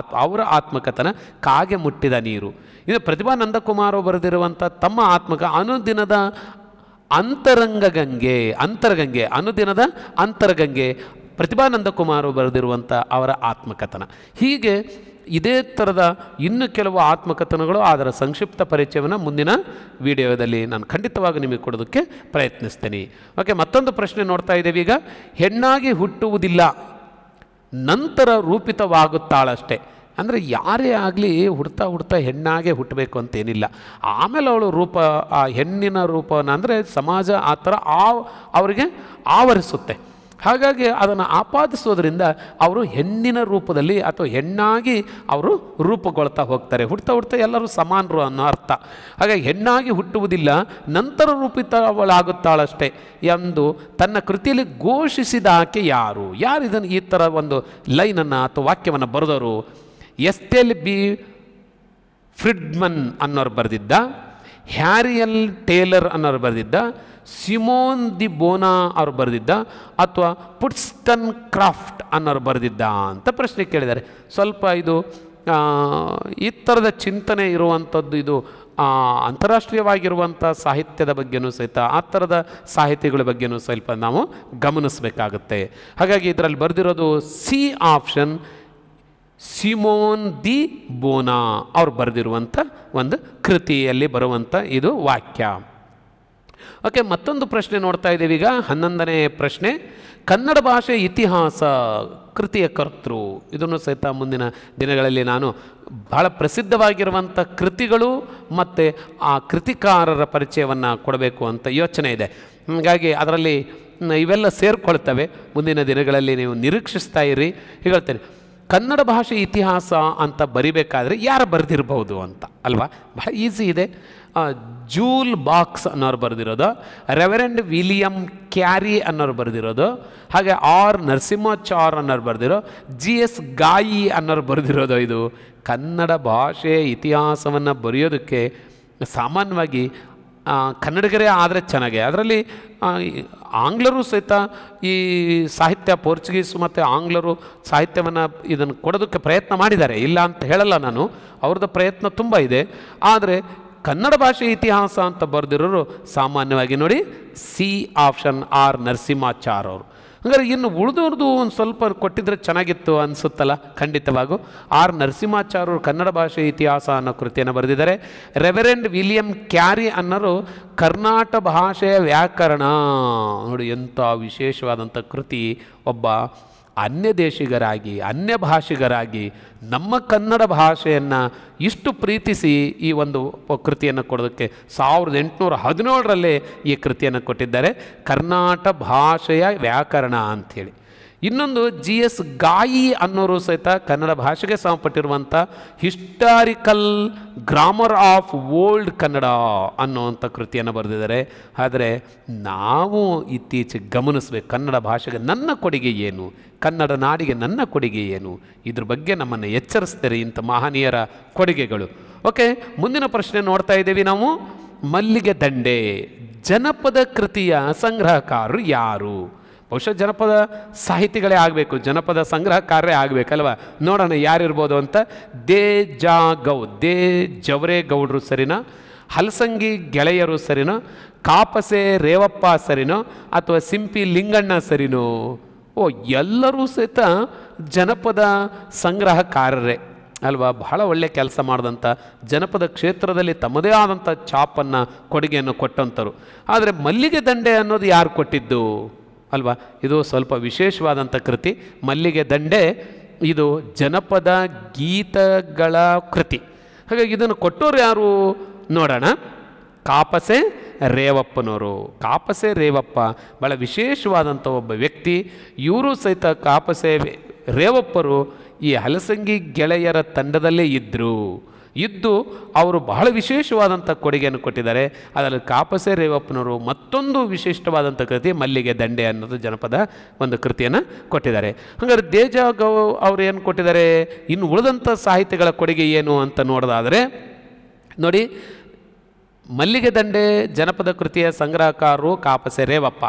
S1: ಅವರ ಆತ್ಮಕಥನ ಕಾಗೆ ಮುಟ್ಟಿದ ನೀರು. ಇದು ಪ್ರತಿಭಾ ನಂದಕುಮಾರ್ ಬರೆದಿರುವಂಥ ತಮ್ಮ ಅನುದಿನದ ಅಂತರಗಂಗೆ ಅನುದಿನದ ಅಂತರಗಂಗೆ, ಪ್ರತಿಭಾನಂದಕುಮಾರ್ ಬರೆದಿರುವಂಥ ಅವರ ಆತ್ಮಕಥನ. ಹೀಗೆ ಇದೇ ಥರದ ಇನ್ನು ಕೆಲವು ಆತ್ಮಕಥನಗಳು, ಅದರ ಸಂಕ್ಷಿಪ್ತ ಪರಿಚಯವನ್ನು ಮುಂದಿನ ವಿಡಿಯೋದಲ್ಲಿ ನಾನು ಖಂಡಿತವಾಗಿ ನಿಮಗೆ ಕೊಡೋದಕ್ಕೆ ಪ್ರಯತ್ನಿಸ್ತೀನಿ. ಓಕೆ, ಮತ್ತೊಂದು ಪ್ರಶ್ನೆ ನೋಡ್ತಾ ಇದ್ದೇವೆ ಈಗ. ಹೆಣ್ಣಾಗಿ ಹುಟ್ಟುವುದಿಲ್ಲ, ನಂತರ ರೂಪಿತವಾಗುತ್ತಾಳಷ್ಟೇ. ಅಂದರೆ ಯಾರೇ ಆಗಲಿ ಹುಡ್ತಾ ಹೆಣ್ಣಾಗೆ ಹುಟ್ಟಬೇಕು ಅಂತೇನಿಲ್ಲ. ಆಮೇಲೆ ಅವಳು ಆ ಹೆಣ್ಣಿನ ರೂಪವನ್ನು ಅಂದರೆ ಸಮಾಜ ಆ ಥರ ಅವರಿಗೆ ಆವರಿಸುತ್ತೆ. ಹಾಗಾಗಿ ಅದನ್ನು ಆಪಾದಿಸೋದ್ರಿಂದ ಅವರು ಹೆಣ್ಣಿನ ರೂಪದಲ್ಲಿ ಅಥವಾ ಹೆಣ್ಣಾಗಿ ಅವರು ರೂಪುಗೊಳ್ತಾ ಹೋಗ್ತಾರೆ. ಹುಡ್ತಾ ಎಲ್ಲರೂ ಸಮಾನರು ಅನ್ನೋ ಅರ್ಥ. ಹಾಗಾಗಿ ಹೆಣ್ಣಾಗಿ ಹುಟ್ಟುವುದಿಲ್ಲ, ನಂತರ ರೂಪಿತವಳಾಗುತ್ತಾಳಷ್ಟೇ ಎಂದು ತನ್ನ ಕೃತಿಯಲ್ಲಿ ಘೋಷಿಸಿದ ಆಕೆ ಯಾರು ಇದನ್ನು ಈ ಥರ ಒಂದು ಲೈನನ್ನು ಅಥವಾ ವಾಕ್ಯವನ್ನು ಬರೆದವರು? ಎಸ್ಟೆಲ್ ಬಿ ಫ್ರಿಡ್ಮನ್ ಅನ್ನೋರು ಬರೆದಿದ್ದ, ಹ್ಯಾರಿಯಲ್ ಟೇಲರ್ ಅನ್ನೋರು ಬರೆದಿದ್ದ, ಸಿಮೋನ್ ದಿ ಬೋನಾ ಅವರು ಬರೆದಿದ್ದ, ಅಥವಾ ಪುಟ್ಸ್ಟನ್ ಕ್ರಾಫ್ಟ್ ಅನ್ನೋರು ಬರೆದಿದ್ದ ಅಂತ ಪ್ರಶ್ನೆ ಕೇಳಿದ್ದಾರೆ. ಸ್ವಲ್ಪ ಇದು ಈ ಥರದ ಚಿಂತನೆ ಇರುವಂಥದ್ದು. ಇದು ಅಂತಾರಾಷ್ಟ್ರೀಯವಾಗಿರುವಂಥ ಸಾಹಿತ್ಯದ ಬಗ್ಗೆನೂ ಸಹಿತ ಆ ಥರದ ಸಾಹಿತಿಗಳ ಬಗ್ಗೆನೂ ಸ್ವಲ್ಪ ನಾವು ಗಮನಿಸಬೇಕಾಗುತ್ತೆ. ಹಾಗಾಗಿ ಇದರಲ್ಲಿ ಬರೆದಿರೋದು ಸಿ ಆಪ್ಷನ್, ಸಿಮೋನ್ ದಿ ಬೋನಾ ಅವ್ರು ಬರೆದಿರುವಂಥ ಒಂದು ಕೃತಿಯಲ್ಲಿ ಬರುವಂಥ ಇದು ವಾಕ್ಯ. ಓಕೆ, ಮತ್ತೊಂದು ಪ್ರಶ್ನೆ ನೋಡ್ತಾ ಇದ್ದೀವಿ ಈಗ. 11ನೇ ಪ್ರಶ್ನೆ, ಕನ್ನಡ ಭಾಷೆ ಇತಿಹಾಸ ಕೃತಿಯ ಕರ್ತೃ. ಇದನ್ನು ಸಹಿತ ಮುಂದಿನ ದಿನಗಳಲ್ಲಿ ನಾನು ಬಹಳ ಪ್ರಸಿದ್ಧವಾಗಿರುವಂಥ ಕೃತಿಗಳು ಮತ್ತು ಆ ಕೃತಿಕಾರರ ಪರಿಚಯವನ್ನು ಕೊಡಬೇಕು ಅಂತ ಯೋಚನೆ ಇದೆ. ಹಾಗಾಗಿ ಅದರಲ್ಲಿ ಇವೆಲ್ಲ ಸೇರಿಕೊಳ್ತವೆ. ಮುಂದಿನ ದಿನಗಳಲ್ಲಿ ನೀವು ನಿರೀಕ್ಷಿಸ್ತಾ ಇರಿ. ಹೇಳ್ತೇನೆ, ಕನ್ನಡ ಭಾಷೆ ಇತಿಹಾಸ ಅಂತ ಬರಿಬೇಕಾದ್ರೆ ಯಾರು ಬರೆದಿರ್ಬೋದು ಅಂತ ಅಲ್ವಾ? ಬಹಳ ಈಸಿ ಇದೆ. ಜೂಲ್ ಬಾಕ್ಸ್ ಅನ್ನೋರು ಬರೆದಿರೋದು, ರೆವರೆಂಡ್ ವಿಲಿಯಂ ಕ್ಯಾರಿ ಅನ್ನೋರು ಬರೆದಿರೋದು, ಹಾಗೆ ಆರ್ ನರಸಿಂಹಾಚಾರ್ ಅನ್ನೋರು ಬರೆದಿರೋ, GS ಗಾಯಿ ಅನ್ನೋರು ಬರೆದಿರೋದು. ಇದು ಕನ್ನಡ ಭಾಷೆ ಇತಿಹಾಸವನ್ನು ಬರೆಯೋದಕ್ಕೆ ಸಾಮಾನ್ಯವಾಗಿ ಕನ್ನಡಿಗರೇ ಆದರೆ ಚೆನ್ನಾಗೆ. ಅದರಲ್ಲಿ ಆಂಗ್ಲರು ಸಹಿತ ಈ ಸಾಹಿತ್ಯ, ಪೋರ್ಚುಗೀಸು ಮತ್ತು ಆಂಗ್ಲರು ಸಾಹಿತ್ಯವನ್ನು ಇದನ್ನು ಕೊಡೋದಕ್ಕೆ ಪ್ರಯತ್ನ ಮಾಡಿದ್ದಾರೆ, ಇಲ್ಲ ಅಂತ ಹೇಳಲ್ಲ ನಾನು. ಅವ್ರದ್ದು ಪ್ರಯತ್ನ ತುಂಬ ಇದೆ. ಆದರೆ ಕನ್ನಡ ಭಾಷೆ ಇತಿಹಾಸ ಅಂತ ಬರೆದಿರೋರು ಸಾಮಾನ್ಯವಾಗಿ ನೋಡಿ ಸಿ ಆಪ್ಷನ್, ಆರ್ ನರಸಿಂಹಾಚಾರ್ ಅವರು. ಹಾಗಾದ್ರೆ ಇನ್ನು ಉಳಿದವ್ರದ್ದು ಒಂದು ಸ್ವಲ್ಪ ಕೊಟ್ಟಿದ್ರೆ ಚೆನ್ನಾಗಿತ್ತು ಅನಿಸುತ್ತಲ್ಲ. ಖಂಡಿತವಾಗೂ ಆರ್ ನರಸಿಂಹಾಚಾರ್ಯರು ಕನ್ನಡ ಭಾಷೆ ಇತಿಹಾಸ ಅನ್ನೋ ಕೃತಿಯನ್ನು ಬರೆದಿದ್ದಾರೆ. ರೆವರೆಂಡ್ ವಿಲಿಯಂ ಕ್ಯಾರಿ ಅನ್ನೋರು ಕರ್ನಾಟಕ ಭಾಷೆಯ ವ್ಯಾಕರಣ. ನೋಡಿ ಎಂಥ ವಿಶೇಷವಾದಂಥ ಕೃತಿ. ಒಬ್ಬ ಅನ್ಯ ದೇಶಿಗರಾಗಿ ಅನ್ಯ ಭಾಷಿಗರಾಗಿ ನಮ್ಮ ಕನ್ನಡ ಭಾಷೆಯನ್ನು ಇಷ್ಟು ಪ್ರೀತಿಸಿ ಈ ಒಂದು ಕೃತಿಯನ್ನು ಕೊಡೋದಕ್ಕೆ 1817 ಈ ಕೃತಿಯನ್ನು ಕೊಟ್ಟಿದ್ದಾರೆ, ಕರ್ನಾಟಕ ಭಾಷೆಯ ವ್ಯಾಕರಣ ಅಂಥೇಳಿ. ಇನ್ನೊಂದು GS ಗಾಯಿ ಅನ್ನೋರು ಸಹಿತ ಕನ್ನಡ ಭಾಷೆಗೆ ಸಂಬಂಧಪಟ್ಟಿರುವಂಥ historical grammar of old Kannada ಅನ್ನೋವಂಥ ಕೃತಿಯನ್ನು ಬರೆದಿದ್ದಾರೆ. ಆದರೆ ನಾವು ಇತ್ತೀಚೆಗೆ ಗಮನಿಸಬೇಕು, ಕನ್ನಡ ಭಾಷೆಗೆ ನನ್ನ ಕೊಡುಗೆ ಏನು, ಕನ್ನಡ ನಾಡಿಗೆ ನನ್ನ ಕೊಡುಗೆ ಏನು, ಇದ್ರ ಬಗ್ಗೆ ನಮ್ಮನ್ನು ಎಚ್ಚರಿಸ್ತಾರೆ ಇಂಥ ಮಹನೀಯರ ಕೊಡುಗೆಗಳು. ಓಕೆ, ಮುಂದಿನ ಪ್ರಶ್ನೆ ನೋಡ್ತಾ ಇದ್ದೀವಿ ನಾವು. ಮಲ್ಲಿಗೆ ದಂಡೆ ಜನಪದ ಕೃತಿಯ ಸಂಗ್ರಹಕಾರರು ಯಾರು? ಬಹುಶಃ ಜನಪದ ಸಾಹಿತಿಗಳೇ ಆಗಬೇಕು, ಜನಪದ ಸಂಗ್ರಹಕಾರರೇ ಆಗಬೇಕಲ್ವ. ನೋಡೋಣ ಯಾರಿರ್ಬೋದು ಅಂತ. ದೇ ಜವರೇಗೌಡರು ಸರಿನಾ, ಹಲಸಂಗಿ ಗೆಳೆಯರು ಸರಿನೋ, ಕಾಪಸೆ ರೇವಪ್ಪ ಸರಿನೋ, ಅಥವಾ ಸಿಂಪಿ ಲಿಂಗಣ್ಣ ಸರಿನೋ? ಓ, ಎಲ್ಲರೂ ಸಹಿತ ಜನಪದ ಸಂಗ್ರಹಕಾರರೇ ಅಲ್ವಾ. ಬಹಳ ಒಳ್ಳೆಯ ಕೆಲಸ ಮಾಡಿದಂಥ, ಜನಪದ ಕ್ಷೇತ್ರದಲ್ಲಿ ತಮ್ಮದೇ ಆದಂಥ ಛಾಪನ್ನು ಕೊಡುಗೆಯನ್ನು ಕೊಟ್ಟಂಥರು. ಆದರೆ ಮಲ್ಲಿಗೆ ದಂಡೆ ಅನ್ನೋದು ಯಾರು ಕೊಟ್ಟಿದ್ದು ಅಲ್ವಾ? ಇದು ಸ್ವಲ್ಪ ವಿಶೇಷವಾದಂಥ ಕೃತಿ. ಮಲ್ಲಿಗೆ ದಂಡೆ ಇದು ಜನಪದ ಗೀತಗಳ ಕೃತಿ. ಹಾಗಾಗಿ ಇದನ್ನು ಕೊಟ್ಟೋರು ಯಾರು ನೋಡೋಣ. ಕಾಪಸೆ ರೇವಪ್ಪನವರು. ಕಾಪಸೆ ರೇವಪ್ಪ ಭಾಳ ವಿಶೇಷವಾದಂಥ ಒಬ್ಬ ವ್ಯಕ್ತಿ. ಇವರು ಸಹಿತ ಕಾಪಸೆ ರೇವಪ್ಪರು ಈ ಹಲಸಂಗಿ ಗೆಳೆಯರ ತಂಡದಲ್ಲೇ ಇದ್ದು ಅವರು ಬಹಳ ವಿಶೇಷವಾದಂಥ ಕೊಡುಗೆಯನ್ನು ಕೊಟ್ಟಿದ್ದಾರೆ. ಅದರಲ್ಲಿ ಕಾಪಸೆ ರೇವಪ್ಪನವರು ಮತ್ತೊಂದು ವಿಶಿಷ್ಟವಾದಂಥ ಕೃತಿ ಮಲ್ಲಿಗೆ ದಂಡೆ ಅನ್ನೋದು ಜನಪದ ಒಂದು ಕೃತಿಯನ್ನು ಕೊಟ್ಟಿದ್ದಾರೆ. ಹಾಗಾದ್ರೆ ದೇಜಗೌ ಅವರು ಏನು ಕೊಟ್ಟಿದ್ದಾರೆ? ಇನ್ನು ಉಳಿದಂಥ ಸಾಹಿತ್ಯಗಳ ಕೊಡುಗೆ ಏನು ಅಂತ ನೋಡೋದಾದರೆ ನೋಡಿ, ಮಲ್ಲಿಗೆ ದಂಡೆ ಜನಪದ ಕೃತಿಯ ಸಂಗ್ರಹಕಾರರು ಕಾಪಸೆ ರೇವಪ್ಪ.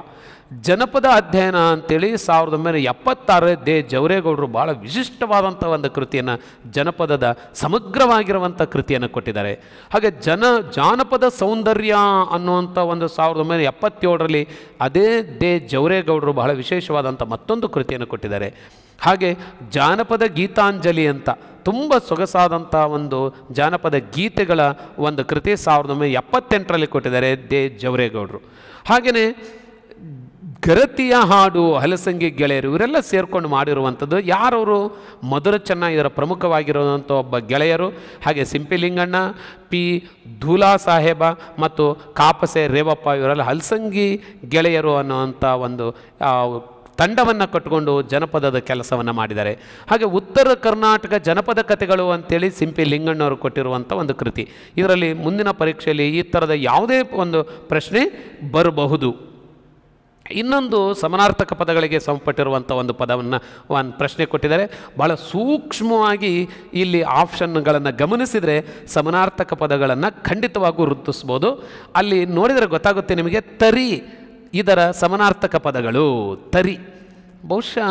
S1: ಜನಪದ ಅಧ್ಯಯನ ಅಂತೇಳಿ 1976 ದೇ ಜವರೇಗೌಡರು ಭಾಳ ವಿಶಿಷ್ಟವಾದಂಥ ಒಂದು ಕೃತಿಯನ್ನು, ಜನಪದದ ಸಮಗ್ರವಾಗಿರುವಂಥ ಕೃತಿಯನ್ನು ಕೊಟ್ಟಿದ್ದಾರೆ. ಹಾಗೆ ಜಾನಪದ ಸೌಂದರ್ಯ ಅನ್ನುವಂಥ ಒಂದು 1977 ಅದೇ ದೇ ಜವರೇಗೌಡರು ಬಹಳ ವಿಶೇಷವಾದಂಥ ಮತ್ತೊಂದು ಕೃತಿಯನ್ನು ಕೊಟ್ಟಿದ್ದಾರೆ. ಹಾಗೆ ಜಾನಪದ ಗೀತಾಂಜಲಿ ಅಂತ ತುಂಬ ಸೊಗಸಾದಂಥ ಒಂದು ಜಾನಪದ ಗೀತೆಗಳ ಒಂದು ಕೃತಿ 1978 ಕೊಟ್ಟಿದ್ದಾರೆ ದೇ ಜವರೇಗೌಡರು. ಹಾಗೆಯೇ ಗರತಿಯ ಹಾಡು ಹಲಸಂಗಿ ಗೆಳೆಯರು ಇವರೆಲ್ಲ ಸೇರಿಕೊಂಡು ಮಾಡಿರುವಂಥದ್ದು. ಯಾರವರು? ಮಧುರ ಚೆನ್ನ ಇದರ ಪ್ರಮುಖವಾಗಿರುವಂಥ ಒಬ್ಬ ಗೆಳೆಯರು. ಹಾಗೆ ಸಿಂಪಿಲಿಂಗಣ್ಣ, ಪಿ ಧೂಲಾ ಸಾಹೇಬ ಮತ್ತು ಕಾಪಸೆ ರೇವಪ್ಪ ಇವರೆಲ್ಲ ಹಲಸಂಗಿ ಗೆಳೆಯರು ಅನ್ನುವಂಥ ಒಂದು ತಂಡವನ್ನು ಕಟ್ಟಿಕೊಂಡು ಜನಪದದ ಕೆಲಸವನ್ನು ಮಾಡಿದ್ದಾರೆ. ಹಾಗೆ ಉತ್ತರ ಕರ್ನಾಟಕ ಜನಪದ ಕಥೆಗಳು ಅಂತೇಳಿ ಸಿಂಪಿ ಲಿಂಗಣ್ಣವರು ಕೊಟ್ಟಿರುವಂಥ ಒಂದು ಕೃತಿ. ಇದರಲ್ಲಿ ಮುಂದಿನ ಪರೀಕ್ಷೆಯಲ್ಲಿ ಈ ಥರದ ಯಾವುದೇ ಒಂದು ಪ್ರಶ್ನೆ ಬರಬಹುದು. ಇನ್ನೊಂದು ಸಮಾನಾರ್ಥಕ ಪದಗಳಿಗೆ ಸಂಪಟ್ಟಿರುವಂಥ ಒಂದು ಒಂದು ಪ್ರಶ್ನೆ ಕೊಟ್ಟಿದ್ದಾರೆ. ಭಾಳ ಸೂಕ್ಷ್ಮವಾಗಿ ಇಲ್ಲಿ ಆಪ್ಷನ್ಗಳನ್ನು ಗಮನಿಸಿದರೆ ಸಮಾನಾರ್ಥಕ ಪದಗಳನ್ನು ಖಂಡಿತವಾಗೂ ವೃತ್ತಿಸ್ಬೋದು. ಅಲ್ಲಿ ನೋಡಿದರೆ ಗೊತ್ತಾಗುತ್ತೆ ನಿಮಗೆ. ತರಿ ಇದರ ಸಮಾನಾರ್ಥಕ ಪದಗಳು. ತರಿ ಬಹುಶಃ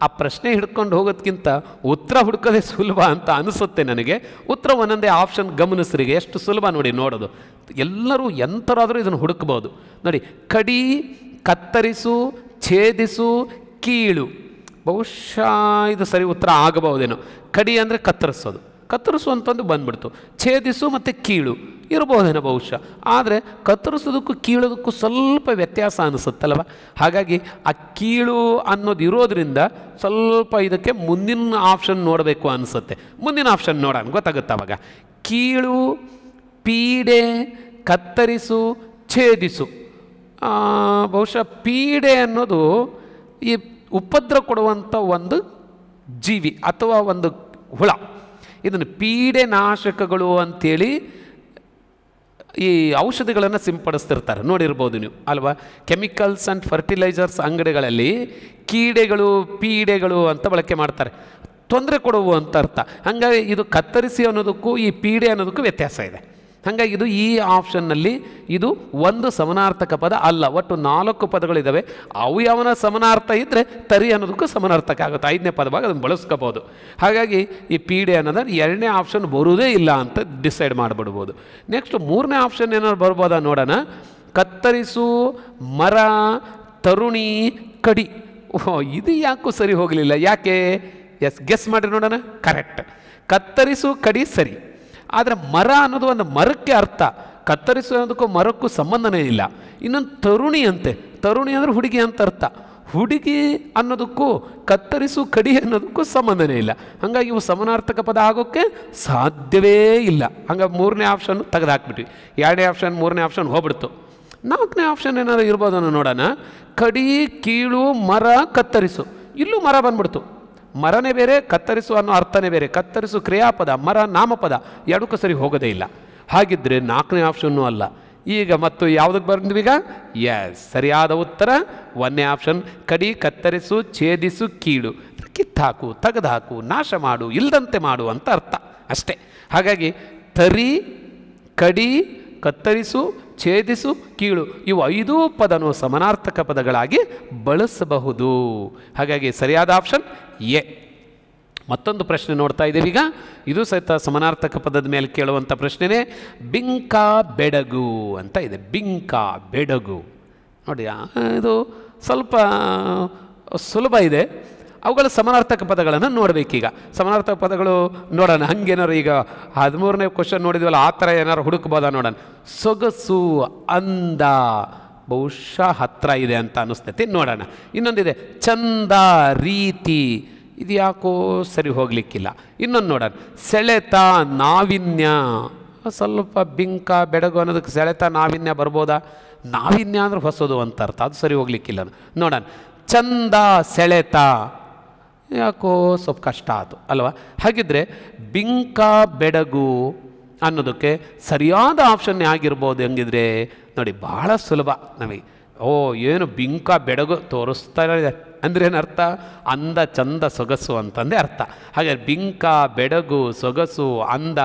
S1: ಆ ಪ್ರಶ್ನೆ ಹಿಡ್ಕೊಂಡು ಹೋಗೋದಕ್ಕಿಂತ ಉತ್ತರ ಹುಡುಕೋದೇ ಸುಲಭ ಅಂತ ಅನಿಸುತ್ತೆ ನನಗೆ. ಉತ್ತರ ಒಂದೊಂದೇ ಆಪ್ಷನ್ ಗಮನಿಸ್ರಿಗೆ ಎಷ್ಟು ಸುಲಭ ನೋಡಿ ನೋಡೋದು. ಎಲ್ಲರೂ ಎಂಥರಾದರೂ ಇದನ್ನು ಹುಡುಕ್ಬೋದು ನೋಡಿ. ಕಡಿ, ಕತ್ತರಿಸು, ಛೇದಿಸು, ಕೀಳು. ಬಹುಶಃ ಇದು ಸರಿ ಉತ್ತರ ಆಗಬಹುದೇನೋ. ಕಡಿ ಅಂದರೆ ಕತ್ತರಿಸೋದು, ಕತ್ತರಿಸು ಅಂತಂದು ಬಂದ್ಬಿಡ್ತು. ಛೇದಿಸು ಮತ್ತು ಕೀಳು ಇರ್ಬೋದೇನೋ ಬಹುಶಃ. ಆದರೆ ಕತ್ತರಿಸೋದಕ್ಕೂ ಕೀಳೋದಕ್ಕೂ ಸ್ವಲ್ಪ ವ್ಯತ್ಯಾಸ ಅನಿಸುತ್ತಲ್ವ. ಹಾಗಾಗಿ ಆ ಕೀಳು ಅನ್ನೋದು ಇರೋದ್ರಿಂದ ಸ್ವಲ್ಪ ಇದಕ್ಕೆ ಮುಂದಿನ ಆಪ್ಷನ್ ನೋಡಬೇಕು ಅನಿಸುತ್ತೆ. ಮುಂದಿನ ಆಪ್ಷನ್ ನೋಡೋಣ, ಗೊತ್ತಾಗುತ್ತೆ ಅವಾಗ. ಕೀಳು, ಪೀಡೆ, ಕತ್ತರಿಸು, ಛೇದಿಸು. ಬಹುಶಃ ಪೀಡೆ ಅನ್ನೋದು ಈ ಉಪದ್ರ ಕೊಡುವಂಥ ಒಂದು ಜೀವಿ ಅಥವಾ ಒಂದು ಹುಳ. ಇದನ್ನು ಪೀಡೆ ನಾಶಕಗಳು ಅಂಥೇಳಿ ಈ ಔಷಧಿಗಳನ್ನು ಸಿಂಪಡಿಸ್ತಿರ್ತಾರೆ, ನೋಡಿರ್ಬೋದು ನೀವು ಅಲ್ವಾ. ಕೆಮಿಕಲ್ಸ್ ಆ್ಯಂಡ್ ಫರ್ಟಿಲೈಸರ್ಸ್ ಅಂಗಡಿಗಳಲ್ಲಿ ಕೀಡೆಗಳು, ಪೀಡೆಗಳು ಅಂತ ಬಳಕೆ ಮಾಡ್ತಾರೆ, ತೊಂದರೆ ಕೊಡುವು ಅಂತ ಅರ್ಥ. ಹಾಗಾಗಿ ಇದು ಕತ್ತರಿಸಿ ಅನ್ನೋದಕ್ಕೂ ಈ ಪೀಡೆ ಅನ್ನೋದಕ್ಕೂ ವ್ಯತ್ಯಾಸ ಇದೆ. ಹಾಗಾಗಿ ಇದು ಈ ಆಪ್ಷನ್ನಲ್ಲಿ ಇದು ಒಂದು ಸಮಾನಾರ್ಥಕ ಪದ ಅಲ್ಲ. ಒಟ್ಟು 4 ಪದಗಳಿದ್ದಾವೆ. ಅವು ಯಾವನ ಸಮಾನಾರ್ಥ ಇದ್ದರೆ ತರಿ ಅನ್ನೋದಕ್ಕೂ ಸಮಾನಾರ್ಥಕ ಆಗುತ್ತೆ. 5ನೇ ಪದವಾಗ ಅದನ್ನು ಬಳಸ್ಕೋಬೋದು. ಹಾಗಾಗಿ ಈ ಪೀಡೆ ಅನ್ನೋದು 2ನೇ ಆಪ್ಷನ್ ಬರುವುದೇ ಇಲ್ಲ ಅಂತ ಡಿಸೈಡ್ ಮಾಡಿಬಿಡ್ಬೋದು. ನೆಕ್ಸ್ಟ್ 3ನೇ ಆಪ್ಷನ್ ಏನಾದ್ರು ಬರ್ಬೋದಾ ನೋಡೋಣ. ಕತ್ತರಿಸು, ಮರ, ತರುಣಿ, ಕಡಿ. ಓ, ಓಹ್, ಇದು ಯಾಕೂ ಸರಿ ಹೋಗಲಿಲ್ಲ, ಯಾಕೆ? ಎಸ್, ಗೆಸ್ ಮಾಡಿ ನೋಡೋಣ. ಕರೆಕ್ಟ್, ಕತ್ತರಿಸು ಕಡಿ ಸರಿ. ಆದರೆ ಮರ ಅನ್ನೋದು ಒಂದು ಮರಕ್ಕೆ ಅರ್ಥ, ಕತ್ತರಿಸು ಅನ್ನೋದಕ್ಕೂ ಮರಕ್ಕೂ ಸಂಬಂಧನೇ ಇಲ್ಲ. ಇನ್ನೊಂದು ತರುಣಿ ಅಂತೆ, ತರುಣಿ ಅಂದರೆ ಹುಡುಗಿ ಅಂತ ಅರ್ಥ. ಹುಡುಗಿ ಅನ್ನೋದಕ್ಕೂ ಕತ್ತರಿಸು ಕಡಿ ಅನ್ನೋದಕ್ಕೂ ಸಂಬಂಧನೇ ಇಲ್ಲ. ಹಾಗಾಗಿ ಇವು ಸಮಾನಾರ್ಥಕ ಪದ ಆಗೋಕ್ಕೆ ಸಾಧ್ಯವೇ ಇಲ್ಲ. ಹಂಗಾಗಿ 3ನೇ ಆಪ್ಷನ್ ತೆಗೆದುಹಾಕ್ಬಿಟ್ವಿ. 2ನೇ ಆಪ್ಷನ್ 3ನೇ ಆಪ್ಷನ್ ಹೋಗ್ಬಿಡ್ತು. 4ನೇ ಆಪ್ಷನ್ ಏನಾದ್ರು ಇರ್ಬೋದನ್ನು ನೋಡೋಣ. ಕಡಿ, ಕೀಳು, ಮರ, ಕತ್ತರಿಸು. ಇಲ್ಲೂ ಮರ ಬಂದ್ಬಿಡ್ತು. ಮರನೇ ಬೇರೆ, ಕತ್ತರಿಸು ಅನ್ನೋ ಅರ್ಥನೇ ಬೇರೆ. ಕತ್ತರಿಸು ಕ್ರಿಯಾಪದ, ಮರ ನಾಮಪದ, ಎರಡಕ್ಕೂ ಸರಿ ಹೋಗೋದೇ ಇಲ್ಲ. ಹಾಗಿದ್ದರೆ 4ನೇ ಆಪ್ಷನ್ನೂ ಅಲ್ಲ. ಈಗ ಮತ್ತು ಯಾವುದಕ್ಕೆ ಬಂದ್ವೀಗ? ಎಸ್, ಸರಿಯಾದ ಉತ್ತರ 1ನೇ ಆಪ್ಷನ್. ಕಡಿ, ಕತ್ತರಿಸು, ಛೇದಿಸು, ಕೀಳು, ಕಿತ್ತಾಕು, ತೆಗೆದುಹಾಕು, ನಾಶ ಮಾಡು, ಇಲ್ಲದಂತೆ ಮಾಡು ಅಂತ ಅರ್ಥ ಅಷ್ಟೇ. ಹಾಗಾಗಿ ತರಿ, ಕಡಿ, ಕತ್ತರಿಸು, ಛೇದಿಸು, ಕೀಳು ಇವು 5 ಪದನೂ ಸಮಾನಾರ್ಥಕ ಪದಗಳಾಗಿ ಬಳಸಬಹುದು. ಹಾಗಾಗಿ ಸರಿಯಾದ ಆಪ್ಷನ್ ಎ. ಮತ್ತೊಂದು ಪ್ರಶ್ನೆ ನೋಡ್ತಾ ಇದ್ದೀವಿ ಈಗ. ಇದು ಸಹಿತ ಸಮಾನಾರ್ಥಕ ಪದದ ಮೇಲೆ ಕೇಳುವಂಥ ಪ್ರಶ್ನೆನೇ. ಬಿಂಕ ಬೆಡಗು ಅಂತ ಇದೆ. ಬಿಂಕ ಬೆಡಗು ನೋಡಿ, ಇದು ಸ್ವಲ್ಪ ಸುಲಭ ಇದೆ. ಅವುಗಳ ಸಮಾನಾರ್ಥಕ ಪದಗಳನ್ನು ನೋಡಬೇಕೀಗ. ಸಮಾನಾರ್ಥಕ ಪದಗಳು ನೋಡೋಣ. ಹಂಗೇನಾರು ಈಗ 13ನೇ ಕ್ವಶನ್ ನೋಡಿದ್ವಲ್ಲ, ಆ ಥರ ಏನಾರು ಹುಡುಕ್ಬೋದಾ ನೋಡೋಣ. ಸೊಗಸು, ಅಂದ, ಬಹುಶಃ ಹತ್ತಿರ ಇದೆ ಅಂತ ಅನ್ನಿಸ್ತೈತಿ, ನೋಡೋಣ. ಇನ್ನೊಂದಿದೆ ಚಂದ, ರೀತಿ, ಇದು ಯಾಕೋ ಸರಿ ಹೋಗಲಿಕ್ಕಿಲ್ಲ. ಇನ್ನೊಂದು ನೋಡೋಣ. ಸೆಳೆತ, ನಾವಿನ್ಯ, ಸ್ವಲ್ಪ ಬಿಂಕ ಬೆಡಗು ಅನ್ನೋದಕ್ಕೆ ಸೆಳೆತ ನಾವಿನ್ಯ ಬರ್ಬೋದಾ? ನಾವಿನ್ಯ ಅಂದ್ರೆ ಹೊಸದು ಅಂತ ಅರ್ಥ, ಅದು ಸರಿ ಹೋಗಲಿಕ್ಕಿಲ್ಲ. ನೋಡೋಣ. ಚಂದ, ಸೆಳೆತ, ಯಾಕೋ ಸ್ವಲ್ಪ ಕಷ್ಟ ಆಯಿತು ಅಲ್ವಾ? ಹಾಗಿದ್ರೆ ಬಿಂಕ ಬೆಡಗು ಅನ್ನೋದಕ್ಕೆ ಸರಿಯಾದ ಆಪ್ಷನ್ ಆಗಿರ್ಬೋದು. ಹೆಂಗಿದ್ರೆ ನೋಡಿ, ಭಾಳ ಸುಲಭ ನಮಗೆ. ಓ, ಏನು ಬಿಂಕ ಬೆಡಗು ತೋರಿಸ್ತಾ ಇದೆ ಅಂದರೆ ಏನು ಅರ್ಥ? ಅಂದ, ಚಂದ, ಸೊಗಸು ಅಂತಂದೇ ಅರ್ಥ. ಹಾಗೆ ಬಿಂಕ, ಬೆಡಗು, ಸೊಗಸು, ಅಂದ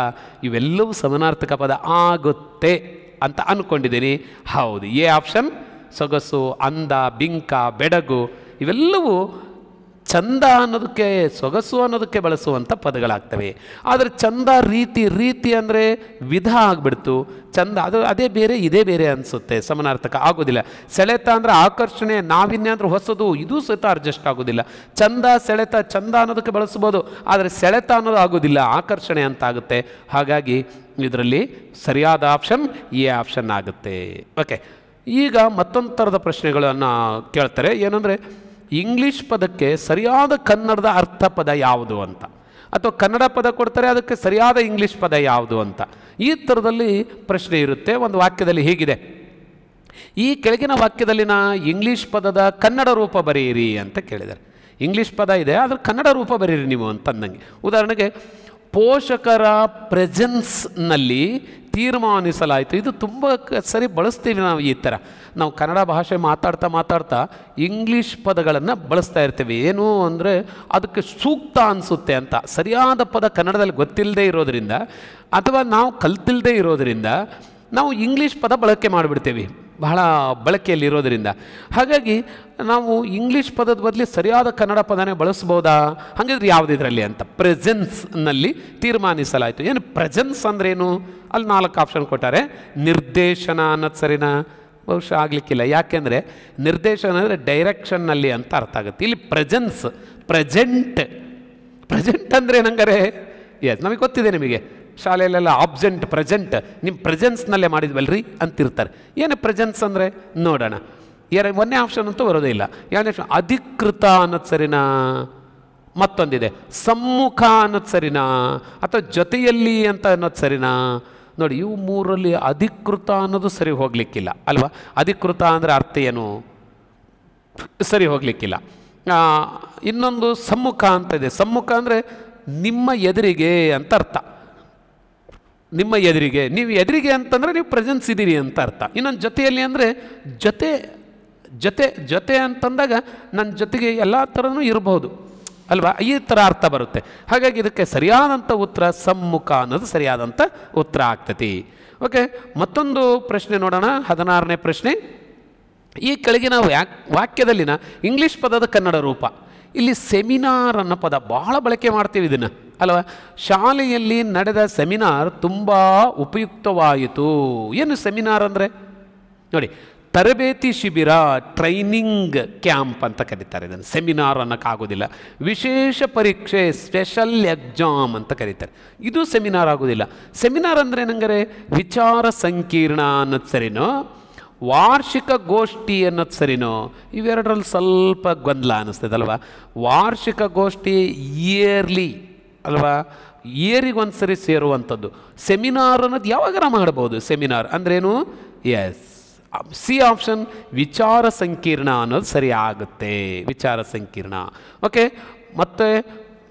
S1: ಇವೆಲ್ಲವೂ ಸಮಾನಾರ್ಥಕ ಪದ ಆಗುತ್ತೆ ಅಂತ ಅಂದ್ಕೊಂಡಿದ್ದೀನಿ. ಹೌದು, ಎ ಆಪ್ಷನ್. ಸೊಗಸು, ಅಂದ, ಬಿಂಕ, ಬೆಡಗು ಇವೆಲ್ಲವೂ ಚಂದ ಅನ್ನೋದಕ್ಕೆ, ಸೊಗಸು ಅನ್ನೋದಕ್ಕೆ ಬಳಸುವಂಥ ಪದಗಳಾಗ್ತವೆ. ಆದರೆ ಚಂದ, ರೀತಿ, ರೀತಿ ಅಂದರೆ ವಿಧ ಆಗಿಬಿಡ್ತು. ಚಂದ ಅದು ಅದೇ ಬೇರೆ, ಇದೇ ಬೇರೆ ಅನಿಸುತ್ತೆ, ಸಮಾನಾರ್ಥಕ ಆಗೋದಿಲ್ಲ. ಸೆಳೆತ ಅಂದರೆ ಆಕರ್ಷಣೆ, ನಾವಿನ್ಯ ಅಂದರೆ ಹೊಸದು, ಇದೂ ಸಹಿತ ಅಡ್ಜಸ್ಟ್ ಆಗೋದಿಲ್ಲ. ಚಂದ, ಸೆಳೆತ, ಚಂದ ಅನ್ನೋದಕ್ಕೆ ಬಳಸ್ಬೋದು, ಆದರೆ ಸೆಳೆತ ಅನ್ನೋದು ಆಗೋದಿಲ್ಲ, ಆಕರ್ಷಣೆ ಅಂತ ಆಗುತ್ತೆ. ಹಾಗಾಗಿ ಇದರಲ್ಲಿ ಸರಿಯಾದ ಆಪ್ಷನ್ ಎ ಆಪ್ಷನ್ ಆಗುತ್ತೆ. ಓಕೆ, ಈಗ ಮತ್ತೊಂದು ಥರದ ಪ್ರಶ್ನೆಗಳನ್ನು ಕೇಳ್ತಾರೆ. ಏನಂದರೆ ಇಂಗ್ಲೀಷ್ ಪದಕ್ಕೆ ಸರಿಯಾದ ಕನ್ನಡದ ಅರ್ಥ ಪದ ಯಾವುದು ಅಂತ, ಅಥವಾ ಕನ್ನಡ ಪದ ಕೊಡ್ತಾರೆ, ಅದಕ್ಕೆ ಸರಿಯಾದ ಇಂಗ್ಲೀಷ್ ಪದ ಯಾವುದು ಅಂತ. ಈ ಥರದಲ್ಲಿ ಪ್ರಶ್ನೆ ಇರುತ್ತೆ. ಒಂದು ವಾಕ್ಯದಲ್ಲಿ ಹೀಗಿದೆ: ಈ ಕೆಳಗಿನ ವಾಕ್ಯದಲ್ಲಿನ ಇಂಗ್ಲೀಷ್ ಪದದ ಕನ್ನಡ ರೂಪ ಬರೆಯಿರಿ ಅಂತ ಕೇಳಿದ್ದಾರೆ. ಇಂಗ್ಲೀಷ್ ಪದ ಇದೆ, ಅದ್ರ ಕನ್ನಡ ರೂಪ ಬರೀರಿ ನೀವು ಅಂತಂದಂಗೆ. ಉದಾಹರಣೆಗೆ, ಪೋಷಕರ ಪ್ರೆಸೆನ್ಸ್ನಲ್ಲಿ ತೀರ್ಮಾನಿಸಲಾಯಿತು. ಇದು ತುಂಬ ಸರಿ ಬಳಸ್ತೀವಿ ನಾವು. ಈ ಥರ ನಾವು ಕನ್ನಡ ಭಾಷೆ ಮಾತಾಡ್ತಾ ಇಂಗ್ಲೀಷ್ ಪದಗಳನ್ನು ಬಳಸ್ತಾ ಇರ್ತೀವಿ. ಏನು ಅಂದರೆ ಅದಕ್ಕೆ ಸೂಕ್ತ ಅನಿಸುತ್ತೆ ಅಂತ. ಸರಿಯಾದ ಪದ ಕನ್ನಡದಲ್ಲಿ ಗೊತ್ತಿಲ್ಲದೆ ಇರೋದರಿಂದ ಅಥವಾ ನಾವು ಕಲ್ತಿಲ್ಲದೆ ಇರೋದರಿಂದ ನಾವು ಇಂಗ್ಲೀಷ್ ಪದ ಬಳಕೆ ಮಾಡಿಬಿಡ್ತೇವೆ, ಬಹಳ ಬಳಕೆಯಲ್ಲಿರೋದರಿಂದ. ಹಾಗಾಗಿ ನಾವು ಇಂಗ್ಲೀಷ್ ಪದದ ಬದಲು ಸರಿಯಾದ ಕನ್ನಡ ಪದನೇ ಬಳಸ್ಬೋದಾ? ಹಾಗಿದ್ರೆ ಯಾವುದಿದ್ರಲ್ಲಿ ಅಂತ. ಪ್ರೆಸೆನ್ಸ್ನಲ್ಲಿ ತೀರ್ಮಾನಿಸಲಾಯಿತು. ಏನು ಪ್ರೆಸೆನ್ಸ್ ಅಂದ್ರೇನು? ಅಲ್ಲಿ 4 ಆಪ್ಷನ್ ಕೊಟ್ಟಾರೆ. ನಿರ್ದೇಶನ ಅನ್ನೋದು ಸರಿನಾ? ಬಹುಶಃ ಆಗಲಿಕ್ಕಿಲ್ಲ. ಯಾಕೆಂದರೆ ನಿರ್ದೇಶನ ಅಂದರೆ ಡೈರೆಕ್ಷನ್ನಲ್ಲಿ ಅಂತ ಅರ್ಥ ಆಗುತ್ತೆ. ಇಲ್ಲಿ ಪ್ರೆಸೆನ್ಸ್, ಪ್ರೆಸೆಂಟ್ ಅಂದರೆ ಏನಂಗಾರೆ ಎಸ್ ನಮಗೆ ಗೊತ್ತಿದೆ. ನಿಮಗೆ ಶಾಲೆಯಲ್ಲೆಲ್ಲ ಆಬ್ಸೆಂಟ್, ಪ್ರೆಸೆಂಟ್, ನಿಮ್ಮ ಪ್ರೆಸೆನ್ಸ್ನಲ್ಲೇ ಮಾಡಿದ್ವಲ್ರಿ ಅಂತಿರ್ತಾರೆ. ಏನು ಪ್ರೆಸೆನ್ಸ್ ಅಂದರೆ ನೋಡೋಣ. 1ನೇ ಆಪ್ಷನ್ ಅಂತೂ ಬರೋದೇ ಇಲ್ಲ. 2ನೇ ಆಪ್ಷನ್ ಅಧಿಕೃತ ಅನ್ನೋದು ಸರಿನಾ? ಮತ್ತೊಂದಿದೆ ಸಮ್ಮುಖ ಅನ್ನೋದು ಸರಿನಾ? ಅಥವಾ ಜೊತೆಯಲ್ಲಿ ಅಂತ ಅನ್ನೋದು ಸರಿನಾ? ನೋಡಿ, ಇವು 3ರಲ್ಲಿ ಅಧಿಕೃತ ಅನ್ನೋದು ಸರಿ ಹೋಗಲಿಕ್ಕಿಲ್ಲ ಅಲ್ವಾ? ಅಧಿಕೃತ ಅಂದರೆ ಅರ್ಥ ಏನು? ಸರಿ ಹೋಗಲಿಕ್ಕಿಲ್ಲ. ಇನ್ನೊಂದು ಸಮ್ಮುಖ ಅಂತ ಇದೆ. ಸಮ್ಮುಖ ಅಂದರೆ ನಿಮ್ಮ ಎದುರಿಗೆ ಅಂತ ಅರ್ಥ. ನಿಮ್ಮ ಎದುರಿಗೆ, ನೀವು ಎದುರಿಗೆ ಅಂತಂದರೆ ನೀವು ಪ್ರೆಸೆನ್ಸ್ ಇದ್ದೀರಿ ಅಂತ ಅರ್ಥ. ಇನ್ನೊಂದು ಜೊತೆಯಲ್ಲಿ ಅಂದರೆ ಜೊತೆ ಜೊತೆ ಜೊತೆ ಅಂತಂದಾಗ ನನ್ನ ಜೊತೆಗೆ ಎಲ್ಲ ಥರನೂ ಇರಬಹುದು ಅಲ್ವಾ? ಈ ಥರ ಅರ್ಥ ಬರುತ್ತೆ. ಹಾಗಾಗಿ ಇದಕ್ಕೆ ಸರಿಯಾದಂಥ ಉತ್ತರ ಸಮ್ಮುಖ ಅನ್ನೋದು ಸರಿಯಾದಂಥ ಉತ್ತರ ಆಗ್ತತಿ. ಓಕೆ, ಮತ್ತೊಂದು ಪ್ರಶ್ನೆ ನೋಡೋಣ. 16ನೇ ಪ್ರಶ್ನೆ. ಈ ಕೆಳಗಿನ ವಾಕ್ಯದಲ್ಲಿನ ಇಂಗ್ಲೀಷ್ ಪದದ ಕನ್ನಡ ರೂಪ. ಇಲ್ಲಿ ಸೆಮಿನಾರ್ ಅನ್ನೋ ಪದ ಭಾಳ ಬಳಕೆ ಮಾಡ್ತೀವಿ ಇದನ್ನು ಅಲ್ವಾ? ಶಾಲೆಯಲ್ಲಿ ನಡೆದ ಸೆಮಿನಾರ್ ತುಂಬ ಉಪಯುಕ್ತವಾಯಿತು. ಏನು ಸೆಮಿನಾರ್ ಅಂದರೆ ನೋಡಿ, ತರಬೇತಿ ಶಿಬಿರ, ಟ್ರೈನಿಂಗ್ ಕ್ಯಾಂಪ್ ಅಂತ ಕರೀತಾರೆ ಇದನ್ನು. ಸೆಮಿನಾರ್ ಅನ್ನೋಕ್ಕಾಗೋದಿಲ್ಲ. ವಿಶೇಷ ಪರೀಕ್ಷೆ, ಸ್ಪೆಷಲ್ ಎಕ್ಸಾಮ್ ಅಂತ ಕರೀತಾರೆ. ಇದು ಸೆಮಿನಾರ್ ಆಗೋದಿಲ್ಲ. ಸೆಮಿನಾರ್ ಅಂದರೆ ಏನಂದರೆ ವಿಚಾರ ಸಂಕಿರಣ ಅನ್ನೋದು ಸರಿನೋ, ವಾರ್ಷಿಕ ಗೋಷ್ಠಿ ಅನ್ನೋದು ಸರಿನೋ? ಇವೆರಡರಲ್ಲಿ ಸ್ವಲ್ಪ ಗೊಂದಲ ಅನ್ನಿಸ್ತದಲ್ವ. ವಾರ್ಷಿಕ ಗೋಷ್ಠಿ ಇಯರ್ಲಿ ಅಲ್ವಾ, ಇಯರಿಗೊಂದು ಸರಿ ಸೇರುವಂಥದ್ದು. ಸೆಮಿನಾರ್ ಅನ್ನೋದು ಯಾವಾಗಾರ ಮಾಡ್ಬೋದು. ಸೆಮಿನಾರ್ ಅಂದ್ರೇನು? ಎಸ್, ಸಿ ಆಪ್ಷನ್, ವಿಚಾರ ಸಂಕಿರಣ ಅನ್ನೋದು ಸರಿ ಆಗುತ್ತೆ. ವಿಚಾರ ಸಂಕಿರಣ. ಓಕೆ, ಮತ್ತು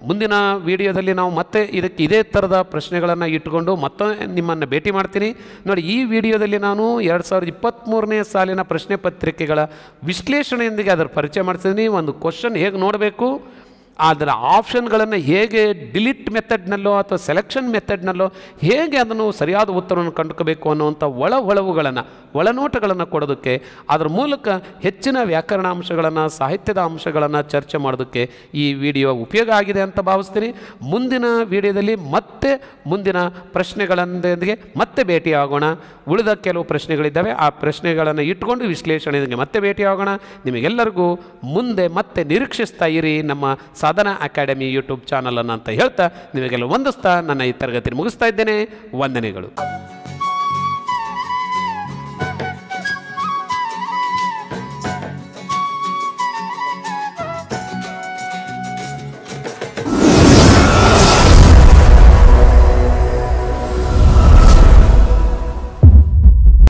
S1: ಮುಂದಿನ ವಿಡಿಯೋದಲ್ಲಿ ನಾವು ಮತ್ತೆ ಇದಕ್ಕೆ ಇದೇ ಥರದ ಪ್ರಶ್ನೆಗಳನ್ನು ಇಟ್ಕೊಂಡು ಮತ್ತೆ ನಿಮ್ಮನ್ನು ಭೇಟಿ ಮಾಡ್ತೀನಿ. ನೋಡಿ, ಈ ವಿಡಿಯೋದಲ್ಲಿ ನಾನು 2023ನೇ ಸಾಲಿನ ಪ್ರಶ್ನೆ ಪತ್ರಿಕೆಗಳ ವಿಶ್ಲೇಷಣೆಯೊಂದಿಗೆ ಅದರ ಪರಿಚಯ ಮಾಡ್ತಿದ್ದೀನಿ. ಒಂದು ಕ್ವಶನ್ ಹೇಗೆ ನೋಡಬೇಕು, ಅದರ ಆಪ್ಷನ್ಗಳನ್ನು ಹೇಗೆ ಡಿಲೀಟ್ ಮೆಥಡ್ನಲ್ಲೋ ಅಥವಾ ಸೆಲೆಕ್ಷನ್ ಮೆಥಡ್ನಲ್ಲೋ ಹೇಗೆ ಅದನ್ನು ಸರಿಯಾದ ಉತ್ತರವನ್ನು ಕಂಡುಕೋಬೇಕು ಅನ್ನುವಂಥ ಒಳನೋಟಗಳನ್ನು ಕೊಡೋದಕ್ಕೆ, ಅದರ ಮೂಲಕ ಹೆಚ್ಚಿನ ವ್ಯಾಕರಣಾಂಶಗಳನ್ನು, ಸಾಹಿತ್ಯದ ಅಂಶಗಳನ್ನು ಚರ್ಚೆ ಮಾಡೋದಕ್ಕೆ ಈ ವಿಡಿಯೋ ಉಪಯೋಗ ಆಗಿದೆ ಅಂತ ಭಾವಿಸ್ತೀನಿ. ಮುಂದಿನ ವಿಡಿಯೋದಲ್ಲಿ ಮತ್ತೆ ಮುಂದಿನ ಪ್ರಶ್ನೆಗಳೊಂದಿಗೆ ಮತ್ತೆ ಭೇಟಿಯಾಗೋಣ. ಉಳಿದ ಕೆಲವು ಪ್ರಶ್ನೆಗಳಿದ್ದಾವೆ, ಆ ಪ್ರಶ್ನೆಗಳನ್ನು ಇಟ್ಕೊಂಡು ವಿಶ್ಲೇಷಣೆಗೆ ಮತ್ತೆ ಭೇಟಿಯಾಗೋಣ. ನಿಮಗೆಲ್ಲರಿಗೂ ಮುಂದೆ ಮತ್ತೆ ನಿರೀಕ್ಷಿಸ್ತಾ ಇರಿ ನಮ್ಮ ಸಾಧನಾ ಅಕಾಡೆಮಿ ಯೂಟ್ಯೂಬ್ ಚಾನಲನ್ನು ಅಂತ ಹೇಳ್ತಾ ನಿಮಗೆಲ್ಲ ವಂದಿಸ್ತಾ ನನ್ನ ಈ ತರಗತಿ ಮುಗಿಸ್ತಾ ಇದ್ದೇನೆ. ವಂದನೆಗಳು.